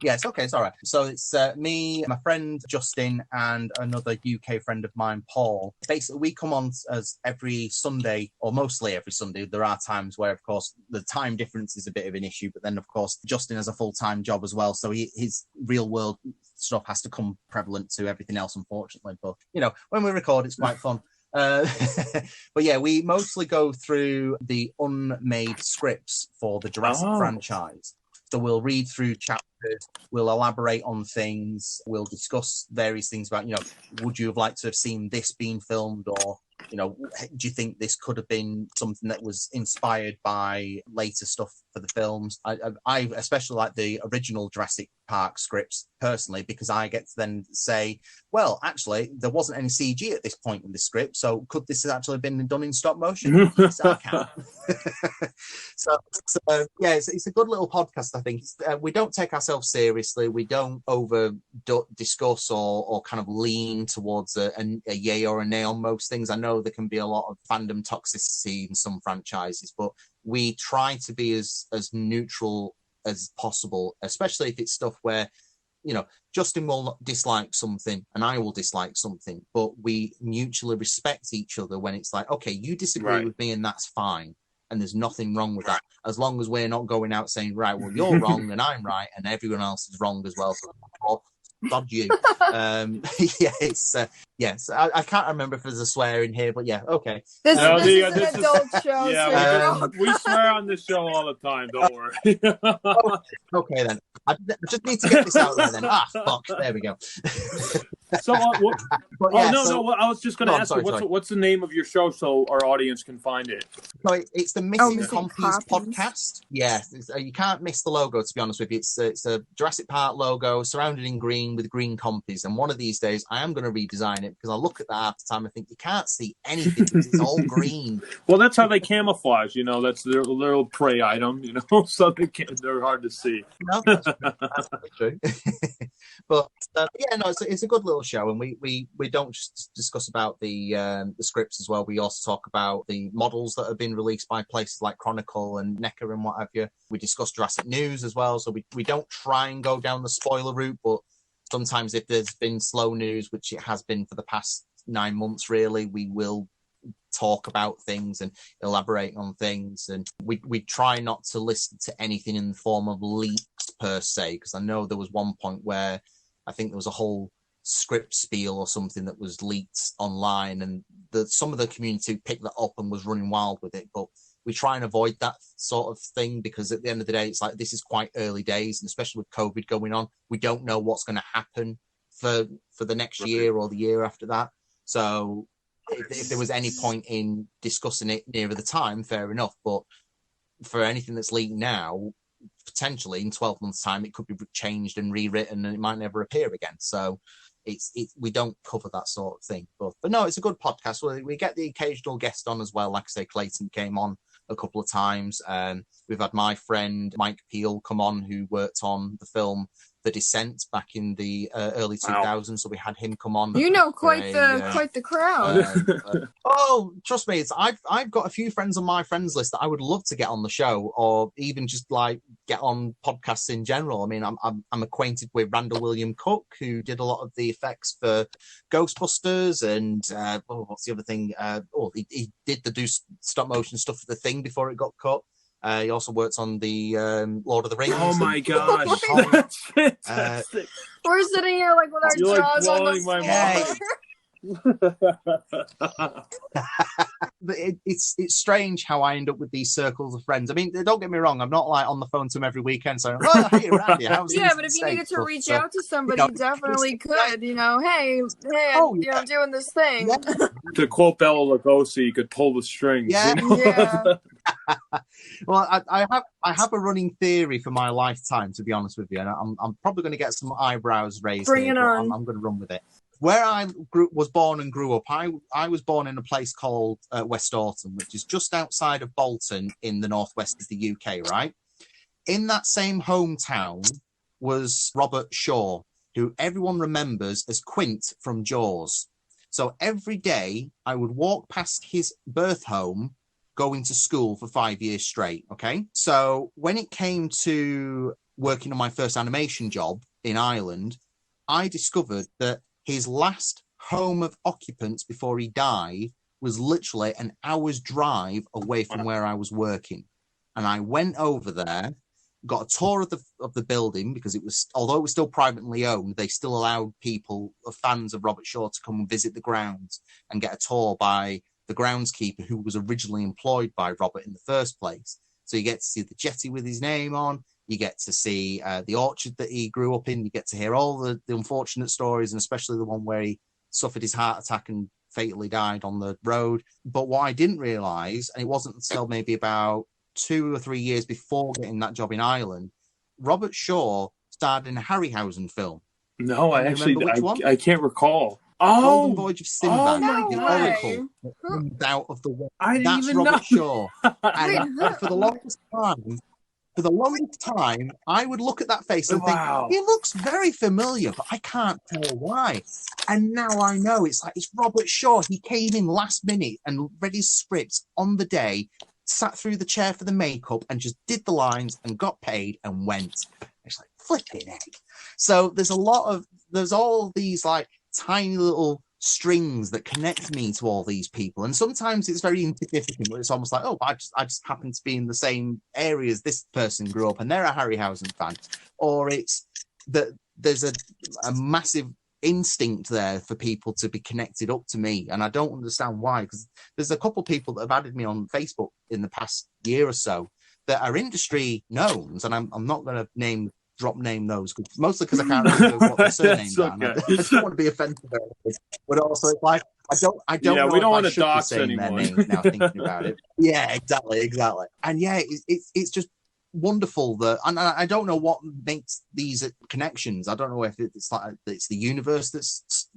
yes, okay, it's all right. So it's me, my friend Justin, and another UK friend of mine, Paul. Basically, we come on as every Sunday, or mostly every Sunday. There are times where, of course, the time difference is a bit of an issue, but then, of course, Justin has a full-time job as well, so his real-world stuff has to come prevalent to everything else, unfortunately. But, you know, when we record, it's quite fun. But yeah, we mostly go through the unmade scripts for the Jurassic franchise. So we'll read through chapters, we'll elaborate on things, we'll discuss various things about, you know, would you have liked to have seen this being filmed, or, you know, do you think this could have been something that was inspired by later stuff for the films? I especially like the original Jurassic Park scripts personally, because I get to then say, well, actually, there wasn't any CG at this point in the script, so could this have actually been done in stop motion? Yes, I can. so yeah, it's a good little podcast, I think. We don't take ourselves seriously. We don't discuss or kind of lean towards a yay or a nay on most things. I know there can be a lot of fandom toxicity in some franchises, but we try to be as neutral as possible, especially if it's stuff where, you know, Justin will dislike something and I will dislike something, but we mutually respect each other when it's like, okay, you disagree with me and that's fine. And there's nothing wrong with that, as long as we're not going out saying, right, well, you're wrong and I'm right and everyone else is wrong as well. So, God, you. Yeah, it's yes. I can't remember if there's a swear in here, but yeah, okay. This is an adult show. Yeah, so we swear on this show all the time. Don't worry. Okay then. I just need to get this out there then. Fuck. There we go. So, I was just going to ask you, what's the name of your show so our audience can find it? So it's the Missing Compies podcast. Yeah, you can't miss the logo, to be honest with you. It's a Jurassic Park logo surrounded in green with green compies. And one of these days, I am going to redesign it, because I look at that half the time and think, you can't see anything because it's all green. Well, that's how they camouflage, you know. That's their little prey item, you know, so they're hard to see. No, that's true. But yeah, no, it's a good little show, and we don't just discuss about the scripts as well. We also talk about the models that have been released by places like Chronicle and NECA and what have you. We discuss Jurassic news as well, so we don't try and go down the spoiler route, but sometimes if there's been slow news, which it has been for the past 9 months really, we will talk about things and elaborate on things, and we try not to listen to anything in the form of leaks per se, because I know there was one point where I think there was a whole script spiel or something that was leaked online, and some of the community picked that up and was running wild with it, but we try and avoid that sort of thing, because at the end of the day, it's like, this is quite early days, and especially with COVID going on, we don't know what's going to happen for the next year or the year after that. So if there was any point in discussing it nearer the time, fair enough. But for anything that's leaked now, potentially in 12 months' time, it could be changed and rewritten, and it might never appear again. So we don't cover that sort of thing. But no, it's a good podcast. We get the occasional guest on as well. Like I say, Clayton came on a couple of times. We've had my friend Mike Peel come on, who worked on the film The Descent back in the early 2000s. Wow. So we had him come on. You know, quite the crowd. Oh, trust me, I've got a few friends on my friends list that I would love to get on the show, or even just like get on podcasts in general. I mean, I'm acquainted with Randall William Cook, who did a lot of the effects for Ghostbusters, and what's the other thing? He did the stop motion stuff for The Thing before it got cut. He also works on the Lord of the Rings. Oh my gosh, that's fantastic! We're sitting here like with our jaws on the floor. It's strange how I end up with these circles of friends. I mean, don't get me wrong, I'm not like on the phone to them every weekend saying, "Oh, hey, Randy, how's yeah, but if you needed to reach out to somebody, you definitely could. You know, hey, I'm doing this thing. Yeah. To quote Bela Lugosi, you could pull the strings. Yeah. You know? Yeah. Well, I have a running theory for my lifetime, to be honest with you, and I'm probably going to get some eyebrows raised. Bring it on. I'm going to run with it. Where I was born and grew up, I was born in a place called West Orton, which is just outside of Bolton in the northwest of the UK, right? In that same hometown was Robert Shaw, who everyone remembers as Quint from Jaws. So every day I would walk past his birth home going to school for 5 years straight, okay? So when it came to working on my first animation job in Ireland, I discovered that his last home of occupants before he died was literally an hour's drive away from where I was working. And I went over there, got a tour of the building, because it was, although it was still privately owned, they still allowed people, fans of Robert Shaw, to come and visit the grounds and get a tour by the groundskeeper who was originally employed by Robert in the first place. So you get to see the jetty with his name on, you get to see the orchard that he grew up in, you get to hear all the unfortunate stories, and especially the one where he suffered his heart attack and fatally died on the road. But what I didn't realise, and it wasn't until maybe about 2 or 3 years before getting that job in Ireland, Robert Shaw starred in a Harryhausen film. No, I can't recall. Golden Voyage of Sinbad, no the way. Oracle that comes out of the water. I didn't That's even Robert know. Shaw. And for the longest time, I would look at that face and think, he looks very familiar, but I can't tell why. And now I know, it's Robert Shaw. He came in last minute and read his scripts on the day, sat through the chair for the makeup and just did the lines and got paid and went. It's like, flipping heck. So there's all these like tiny little strings that connect me to all these people, and sometimes it's very insignificant, but it's almost like, oh, I just happen to be in the same area as this person grew up and they're a Harryhausen fan, or it's that there's a massive instinct there for people to be connected up to me, and I don't understand why, because there's a couple of people that have added me on Facebook in the past year or so that are industry knowns, and I'm not going to drop name those, mostly because I can't remember what the surnames are. Okay. I don't want to be offensive, but also it's like I don't know. We don't want to dox anyone. Their names now thinking about it. Yeah, exactly. And yeah, it's just wonderful that, and I don't know what makes these connections. I don't know if it's like it's the universe that's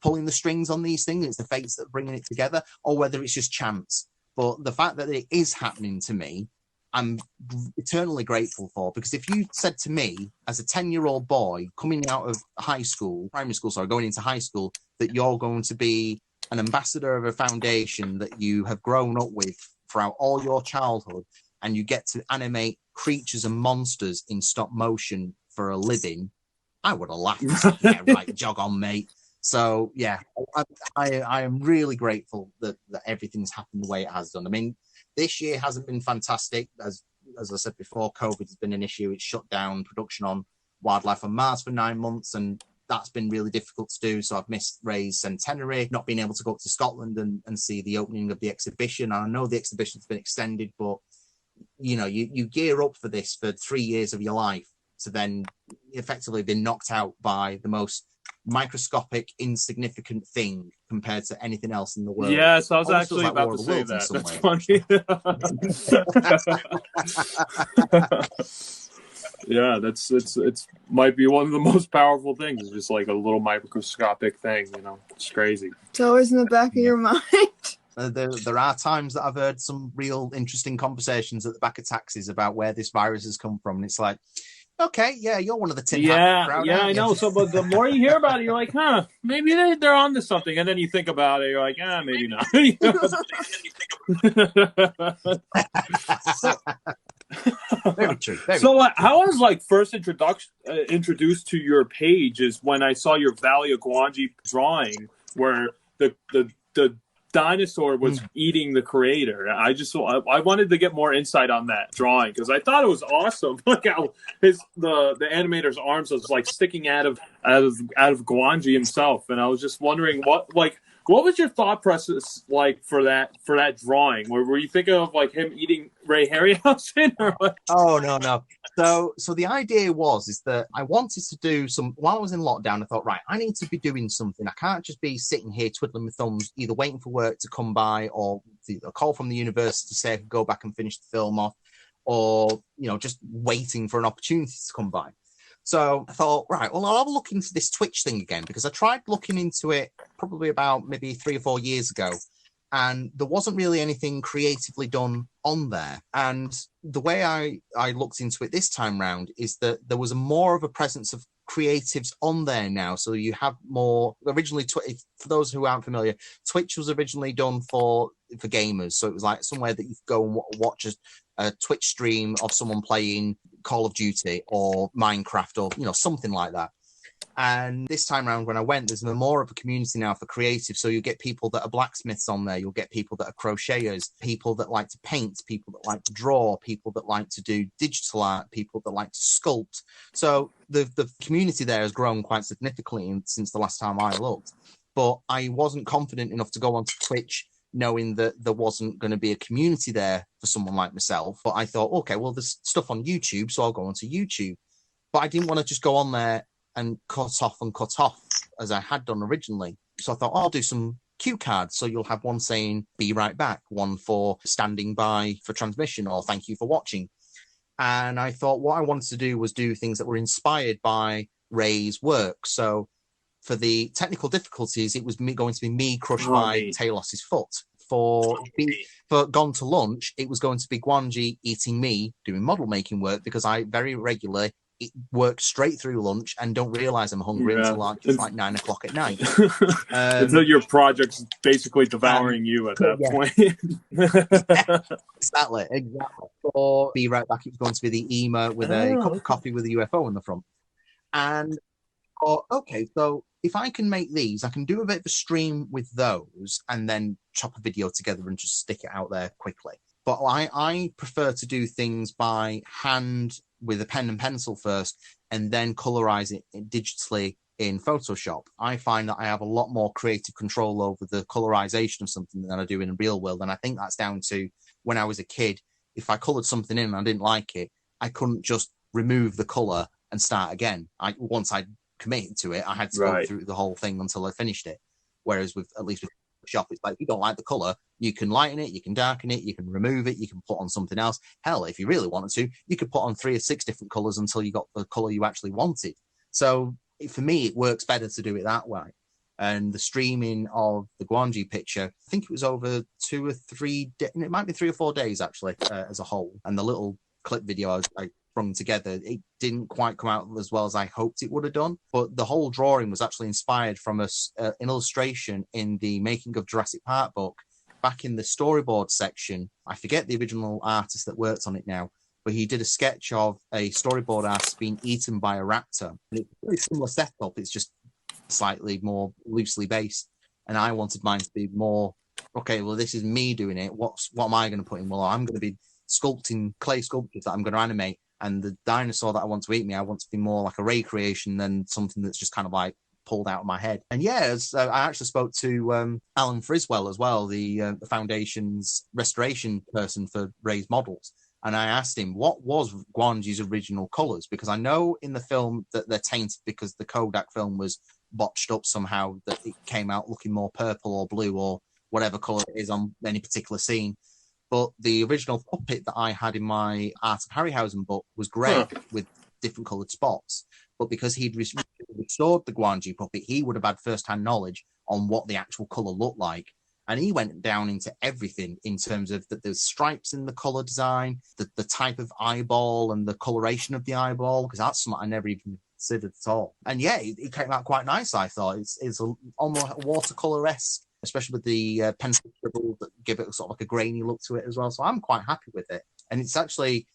pulling the strings on these things. It's the fates that are bringing it together, or whether it's just chance. But the fact that it is happening to me, I'm eternally grateful for, because if you said to me as a 10-year-old boy coming out of going into high school, that you're going to be an ambassador of a foundation that you have grown up with throughout all your childhood, and you get to animate creatures and monsters in stop motion for a living, I would have laughed. Yeah, right, jog on, mate. So yeah, I am really grateful that everything's happened the way it has done. I mean, this year hasn't been fantastic. As I said before, COVID has been an issue. It's shut down production on Wildlife on Mars for 9 months, and that's been really difficult to do. So I've missed Ray's centenary, not being able to go up to Scotland and see the opening of the exhibition. And I know the exhibition's been extended, but you gear up for this for 3 years of your life to then effectively be knocked out by the most microscopic, insignificant thing compared to anything else in the world. Yes, I was actually about to say that. That's funny. Yeah, it's might be one of the most powerful things. It's just like a little microscopic thing, It's crazy. It's always in the back of your mind. There are times that I've heard some real interesting conversations at the back of taxis about where this virus has come from, and it's like, okay, yeah, you're one of the tin hat crowd. Yeah, I know. So, but the more you hear about it, you're like, maybe they're on to something. And then you think about it, you're like, maybe not. Very true. So, how I was first introduced to your page is when I saw your Valley of Gwangi drawing, where the dinosaur was eating the creator. I wanted to get more insight on that drawing because I thought it was awesome. Look how the animator's arms was sticking out of Gwangi himself, and I was just wondering what was your thought process for that drawing? Were you thinking of him eating Ray Harryhausen or what? Oh no. So the idea is that I wanted to do some, while I was in lockdown, I thought, right, I need to be doing something. I can't just be sitting here twiddling my thumbs, either waiting for work to come by or a call from the university to say I could go back and finish the film off, or, just waiting for an opportunity to come by. So I thought, right, well, I'll have a look into this Twitch thing again, because I tried looking into it probably about maybe 3 or 4 years ago, and there wasn't really anything creatively done on there. And the way I looked into it this time round is that there was more of a presence of creatives on there now. So you have more. Originally, for those who aren't familiar, Twitch was originally done for gamers. So it was like somewhere that you could go and watch a Twitch stream of someone playing Call of Duty or Minecraft or something like that. And this time around when I went, there's more of a community now for creative. So you get people that are blacksmiths on there. You'll get people that are crocheters, people that like to paint, people that like to draw, people that like to do digital art, people that like to sculpt. So the community there has grown quite significantly since the last time I looked. But I wasn't confident enough to go onto Twitch knowing that there wasn't going to be a community there for someone like myself. But I thought, okay, well, there's stuff on YouTube, so I'll go onto YouTube. But I didn't want to just go on there and cut off as I had done originally. So I thought, I'll do some cue cards. So you'll have one saying, be right back, one for standing by for transmission, or thank you for watching. And I thought what I wanted to do was do things that were inspired by Ray's work. So for the technical difficulties, it was going to be me crushed by Talos's foot. For Gone to Lunch, it was going to be Guanji eating me doing model making work, because I very regularly work straight through lunch and don't realize I'm hungry until like 9 o'clock at night. Until your project's basically devouring you at that point. Exactly. Or be right back. It was going to be the EMA with a cup of coffee with a UFO in the front. And okay, so if I can make these, I can do a bit of a stream with those and then chop a video together and just stick it out there quickly. But I prefer to do things by hand with a pen and pencil first, and then colorize it digitally in Photoshop. I find that I have a lot more creative control over the colorization of something than I do in the real world. And I think that's down to when I was a kid. If I colored something in and I didn't like it, I couldn't just remove the color and start again. Once I committed to it, I had to go through the whole thing until I finished it. Whereas at least with Photoshop, it's like, if you don't like the color, you can lighten it, you can darken it, you can remove it, you can put on something else. Hell, if you really wanted to, you could put on 3 or 6 different colors until you got the color you actually wanted. So for me, it works better to do it that way. And the streaming of the Guanji picture, I think it was over 2 or 3 days, it might be 3 or 4 days actually, as a whole. And the little clip video I sprung together, it didn't quite come out as well as I hoped it would have done. But the whole drawing was actually inspired from an illustration in the Making of Jurassic Park book. Back in the storyboard section, I forget the original artist that worked on it now, but he did a sketch of a storyboard artist being eaten by a raptor. And it's a very similar setup, it's just slightly more loosely based. And I wanted mine to be more, okay, well, this is me doing it. What am I going to put in? Well, I'm going to be sculpting clay sculptures that I'm going to animate. And the dinosaur that I want to eat me, I want to be more like a Ray creation than something that's just kind of like pulled out of my head. And I actually spoke to Alan Friswell as well, the Foundation's restoration person for Ray's models. And I asked him, what was Guanji's original colours? Because I know in the film that they're tainted because the Kodak film was botched up somehow, that it came out looking more purple or blue or whatever colour it is on any particular scene. But the original puppet that I had in my Art of Harryhausen book was grey with different coloured spots. But because he'd restored the Guanji puppet, he would have had first-hand knowledge on what the actual colour looked like. And he went down into everything in terms of that there's stripes in the colour design, the type of eyeball and the coloration of the eyeball, because that's something I never even considered at all. And it came out quite nice, I thought. It's almost watercolour-esque, especially with the pencil scribbles that give it sort of like a grainy look to it as well. So I'm quite happy with it. And it's actually,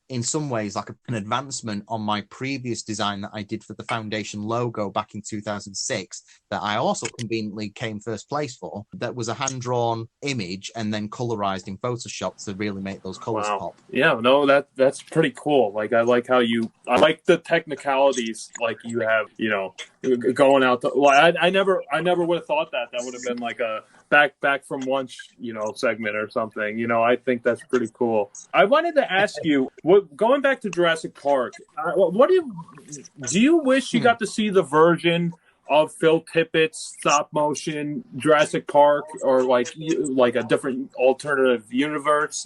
in some ways, like an advancement on my previous design that I did for the Foundation logo back in 2006, that I also conveniently came first place for. That was a hand-drawn image and then colorized in Photoshop to really make those colors pop. Yeah, no, that's pretty cool. Like, I like I like the technicalities, like you have, going out to, well, I never would have thought that would have been like a back from lunch, segment or something. I think that's pretty cool. I wanted to ask you, going back to Jurassic Park, what do you wish you got to see the version of Phil Tippett's stop motion Jurassic Park, or like a different alternative universe?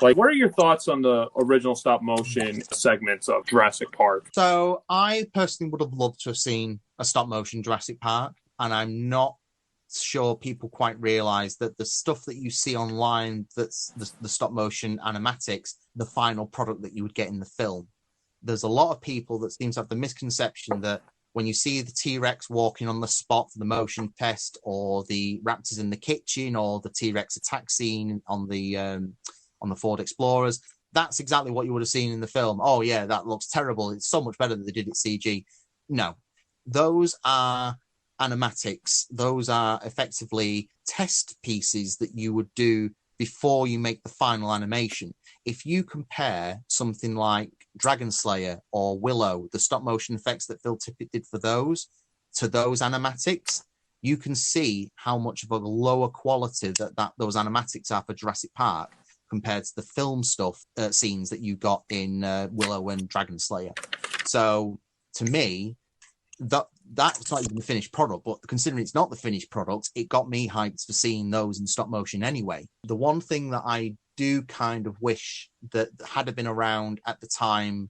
Like, what are your thoughts on the original stop motion segments of Jurassic Park? So I personally would have loved to have seen a stop motion Jurassic Park, and I'm not sure people quite realize that the stuff that you see online, that's the stop motion animatics, the final product that you would get in the film. there's a lot of people that seem to have the misconception that when you see the T-Rex walking on the spot for the motion test, or the raptors in the kitchen, or the T-Rex attack scene on the Ford Explorers, that's exactly what you would have seen in the film. Oh yeah, that looks terrible. It's so much better than they did it CG. No, those are animatics. Those are effectively test pieces that you would do before you make the final animation. If you compare something like Dragon Slayer or Willow, the stop motion effects that Phil Tippett did for those, to those animatics, you can see how much of a lower quality that those animatics are for Jurassic Park compared to the film stuff scenes that you got in Willow and Dragon Slayer. So to me, that's not even the finished product, but considering it's not the finished product, it got me hyped for seeing those in stop motion anyway. The one thing that I do kind of wish that had been around at the time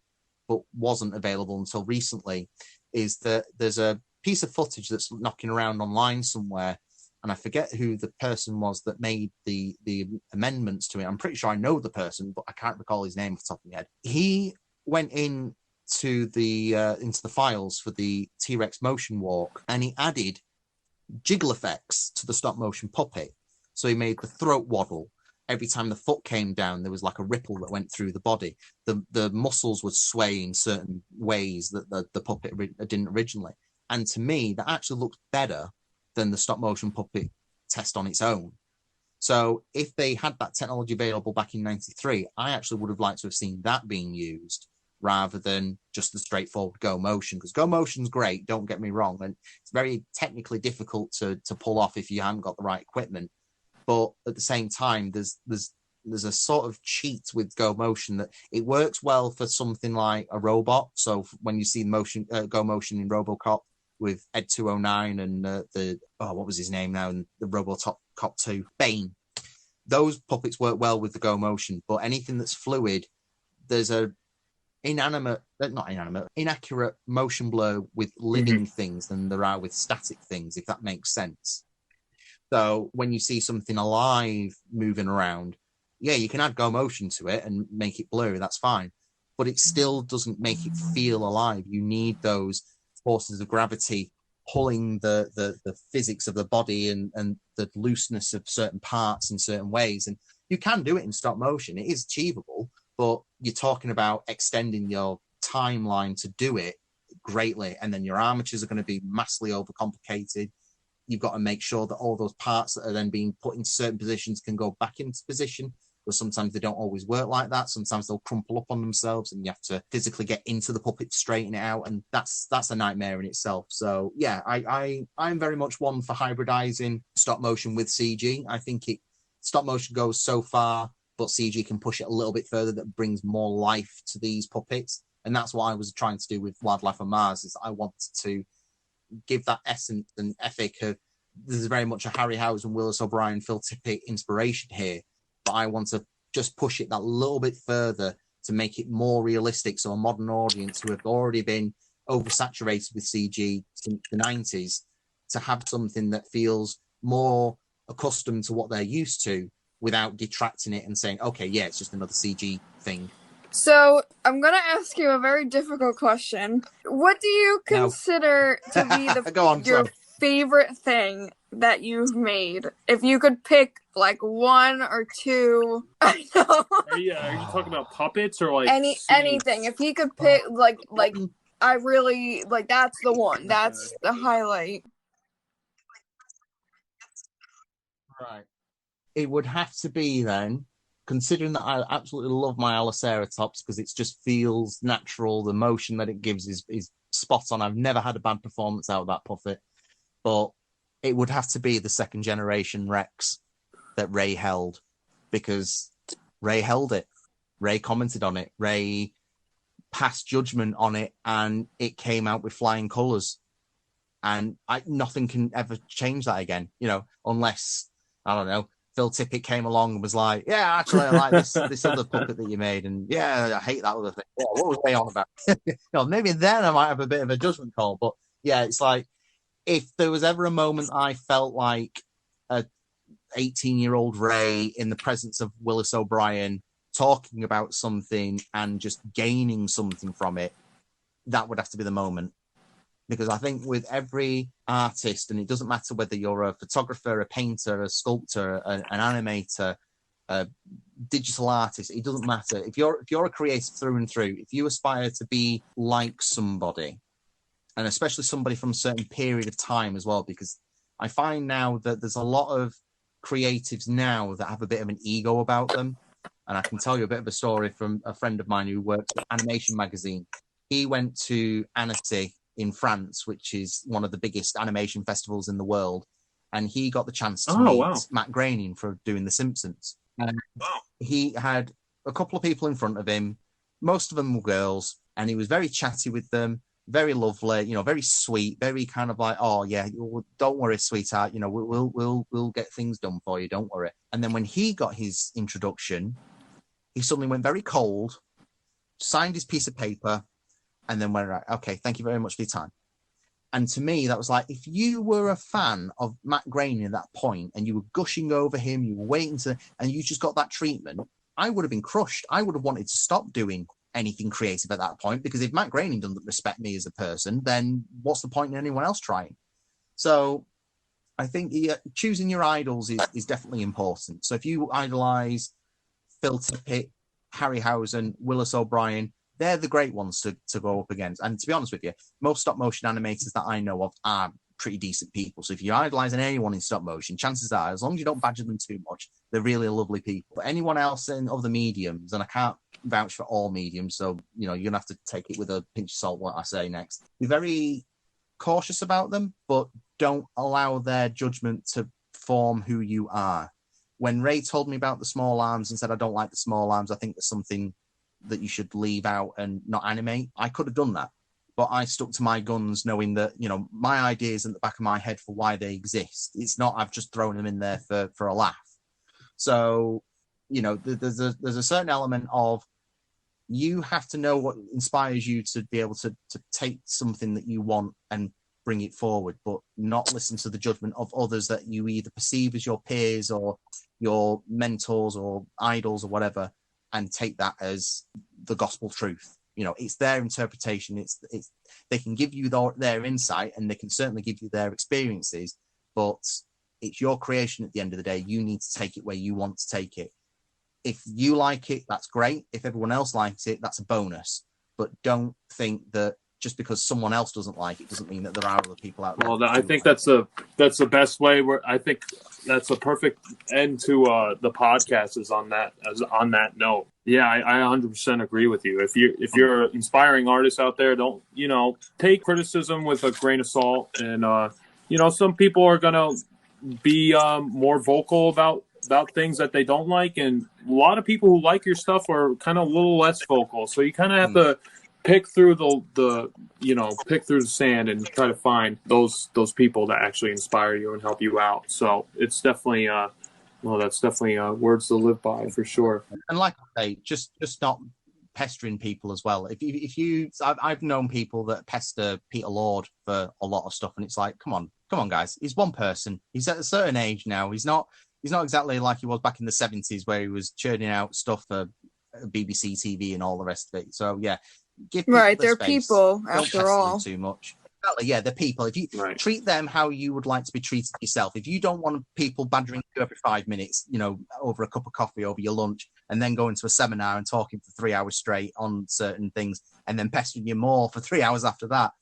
but wasn't available until recently is that there's a piece of footage that's knocking around online somewhere, and I forget who the person was that made the amendments to it. I'm pretty sure I know the person, but I can't recall his name off the top of my head. He went into the files for the T-Rex motion walk, and he added jiggle effects to the stop motion puppet. So he made the throat waddle. Every time the foot came down, there was like a ripple that went through the body. The muscles would sway in certain ways that the puppet didn't originally. And to me, that actually looked better than the stop motion puppet test on its own. So if they had that technology available back in '93, I actually would have liked to have seen that being used rather than just the straightforward Go Motion. Because Go Motion's great, don't get me wrong, and it's very technically difficult to pull off if you haven't got the right equipment. But at the same time, there's a sort of cheat with Go Motion that it works well for something like a robot. So when you see Go Motion in RoboCop with Ed 209 and what was his name now, and the RoboCop 2, Bane, those puppets work well with the Go Motion. But anything that's fluid, there's a inaccurate motion blur with living things than there are with static things, if that makes sense. So when you see something alive moving around, yeah, you can add Go Motion to it and make it blurry, that's fine. But it still doesn't make it feel alive. You need those forces of gravity pulling the physics of the body and the looseness of certain parts in certain ways. And you can do it in stop motion. It is achievable, but you're talking about extending your timeline to do it greatly. And then your armatures are going to be massively overcomplicated. You've got to make sure that all those parts that are then being put into certain positions can go back into position, because sometimes they don't always work like that. Sometimes they'll crumple up on themselves and you have to physically get into the puppet to straighten it out, and that's a nightmare in itself. So yeah, I'm very much one for hybridizing stop motion with CG. I think stop motion goes so far, but CG can push it a little bit further, that brings more life to these puppets. And that's what I was trying to do with Wildlife on Mars, is I wanted to give that essence and ethic of, there's very much a Harryhausen, Willis O'Brien, Phil Tippett inspiration here, but I want to just push it that little bit further to make it more realistic, so a modern audience who have already been oversaturated with CG since the 90s to have something that feels more accustomed to what they're used to without detracting it and saying, okay, yeah, it's just another CG thing. So, I'm going to ask you a very difficult question. What do you consider to be your favorite thing that you've made? If you could pick like one or two, I know. Are you talking about puppets or like anything? If he could pick like I really like, that's the one. That's the highlight. Right. It would have to be then, considering that I absolutely love my Aliceratops because it just feels natural. The motion that it gives is spot on. I've never had a bad performance out of that puppet, but it would have to be the second generation Rex that Ray held, because Ray held it. Ray commented on it. Ray passed judgment on it, and it came out with flying colours. And nothing can ever change that again, unless, I don't know, Phil Tippett came along and was like, yeah, actually, I like this other puppet that you made, and yeah, I hate that other thing. Yeah, what was they on about? Maybe then I might have a bit of a judgment call, but yeah, it's like, if there was ever a moment I felt like a 18-year-old Ray in the presence of Willis O'Brien talking about something and just gaining something from it, that would have to be the moment. Because I think with every artist, and it doesn't matter whether you're a photographer, a painter, a sculptor, an animator, a digital artist, it doesn't matter. If you're a creator through and through, if you aspire to be like somebody, and especially somebody from a certain period of time as well, because I find now that there's a lot of creatives now that have a bit of an ego about them. And I can tell you a bit of a story from a friend of mine who works at Animation Magazine. He went to Annecy in France, which is one of the biggest animation festivals in the world. And he got the chance to meet Matt Groening for doing The Simpsons. And he had a couple of people in front of him. Most of them were girls. And he was very chatty with them, very lovely, you know, very sweet, very kind of like, oh yeah, don't worry, sweetheart, you know, we'll get things done for you, don't worry. And then when he got his introduction, he suddenly went very cold, signed his piece of paper, and then went, right, okay, thank you very much for your time. And to me, that was like, if you were a fan of Matt Groening at that point and you were gushing over him, you were waiting to, and you just got that treatment, I would have been crushed. I would have wanted to stop doing anything creative at that point, because if Matt Groening doesn't respect me as a person, then what's the point in anyone else trying? So I think choosing your idols is definitely important. So if you idolize Phil Tippett, Harryhausen, Willis O'Brien, they're the great ones to go up against. And to be honest with you, most stop motion animators that I know of are pretty decent people. So if you're idolizing anyone in stop motion, chances are, as long as you don't badger them too much, they're really lovely people. But anyone else in other mediums, and I can't vouch for all mediums, so you know, you're gonna have to take it with a pinch of salt what I say next. Be very cautious about them, but don't allow their judgment to form who you are. When Ray told me about the small arms and said, I don't like the small arms, I think there's something that you should leave out and not animate, I could have done that. But I stuck to my guns, knowing that, you know, my ideas in the back of my head for why they exist. It's not I've just thrown them in there for a laugh. So, you know, there's a certain element of, you have to know what inspires you to be able to take something that you want and bring it forward, but not listen to the judgment of others that you either perceive as your peers or your mentors or idols or whatever, and take that as the gospel truth. You know, it's their interpretation. It's they can give you their insight, and they can certainly give you their experiences, but it's your creation at the end of the day. You need to take it where you want to take it. If you like it, that's great. If everyone else likes it, that's a bonus. But don't think that just because someone else doesn't like it doesn't mean that there are other people out there. Well, I think that's the best way. I think that's a perfect end to the podcast. Is on that note. Yeah, I 100% agree with you. If you're inspiring artists out there, don't, you know, take criticism with a grain of salt. And you know, some people are gonna be more vocal about things that they don't like, and a lot of people who like your stuff are kind of a little less vocal. So you kind of have to pick through pick through the sand and try to find those people that actually inspire you and help you out. So it's definitely that's definitely words to live by for sure. And like I say, just not pestering people as well. I've known people that pester Peter Lord for a lot of stuff, and it's like, come on guys, he's one person. He's at a certain age now. He's not exactly like he was back in the 70s where he was churning out stuff for BBC TV and all the rest of it. So yeah, give people they're space. People Don't after pester all. them too much. Yeah, they're people. If you treat them how you would like to be treated yourself, if you don't want people badgering you every 5 minutes, you know, over a cup of coffee, over your lunch, and then going to a seminar and talking for 3 hours straight on certain things, and then pestering you more for 3 hours after that,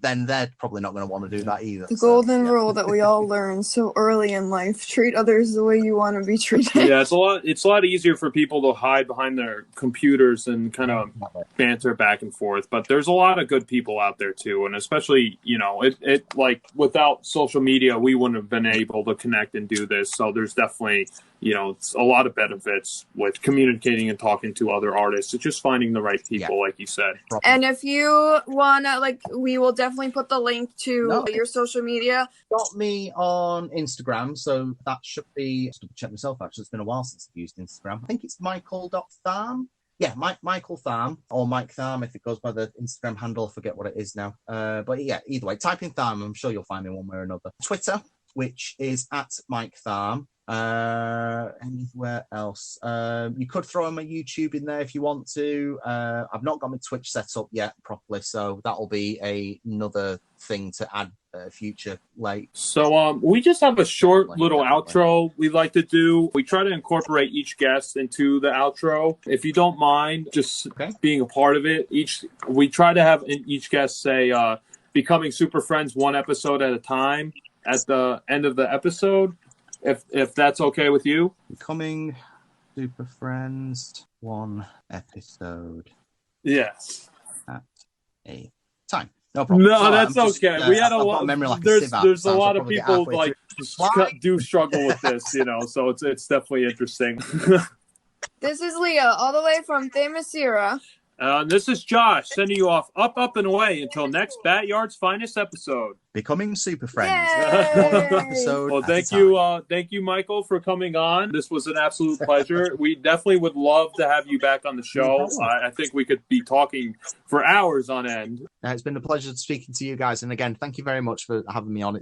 then they're probably not going to want to do that either. The golden rule that we all learn so early in life: treat others the way you want to be treated. Yeah, it's a lot easier for people to hide behind their computers and kind of banter back and forth. But there's a lot of good people out there too, and especially, you know, it like without social media, we wouldn't have been able to connect and do this. So there's definitely, you know, it's a lot of benefits with communicating and talking to other artists. It's just finding the right people, like you said. And if you wanna, we will definitely put the link to your social media. Got me on Instagram, so that should be. Just check myself. Actually, it's been a while since I've used Instagram. I think it's Michael.Thame. Yeah, Michael Thame or Mike Thame if it goes by the Instagram handle. I forget what it is now. But yeah, either way, type in Thame. I'm sure you'll find me one way or another. Twitter, which is at Mike Thame. Anywhere else? You could throw my YouTube in there if you want to. I've not got my Twitch set up yet properly, so that'll be another thing to add future late. So we just have a short little outro we like to do. We try to incorporate each guest into the outro. If you don't mind just being a part of it, we try to have each guest say becoming super friends one episode at a time at the end of the episode. If that's okay with you. Becoming super friends one episode. Yes. At a time. No problem. No, that's okay. We had a lot. Memory like there's a lot of people like do struggle with this, so it's definitely interesting. This is Leah, all the way from Thame. This is Josh, sending you off up and away until next BatYard's finest episode. Becoming super friends. Episode. Well, thank you, Michael, for coming on. This was an absolute pleasure. We definitely would love to have you back on the show. I think we could be talking for hours on end. It's been a pleasure speaking to you guys, and again, thank you very much for having me on.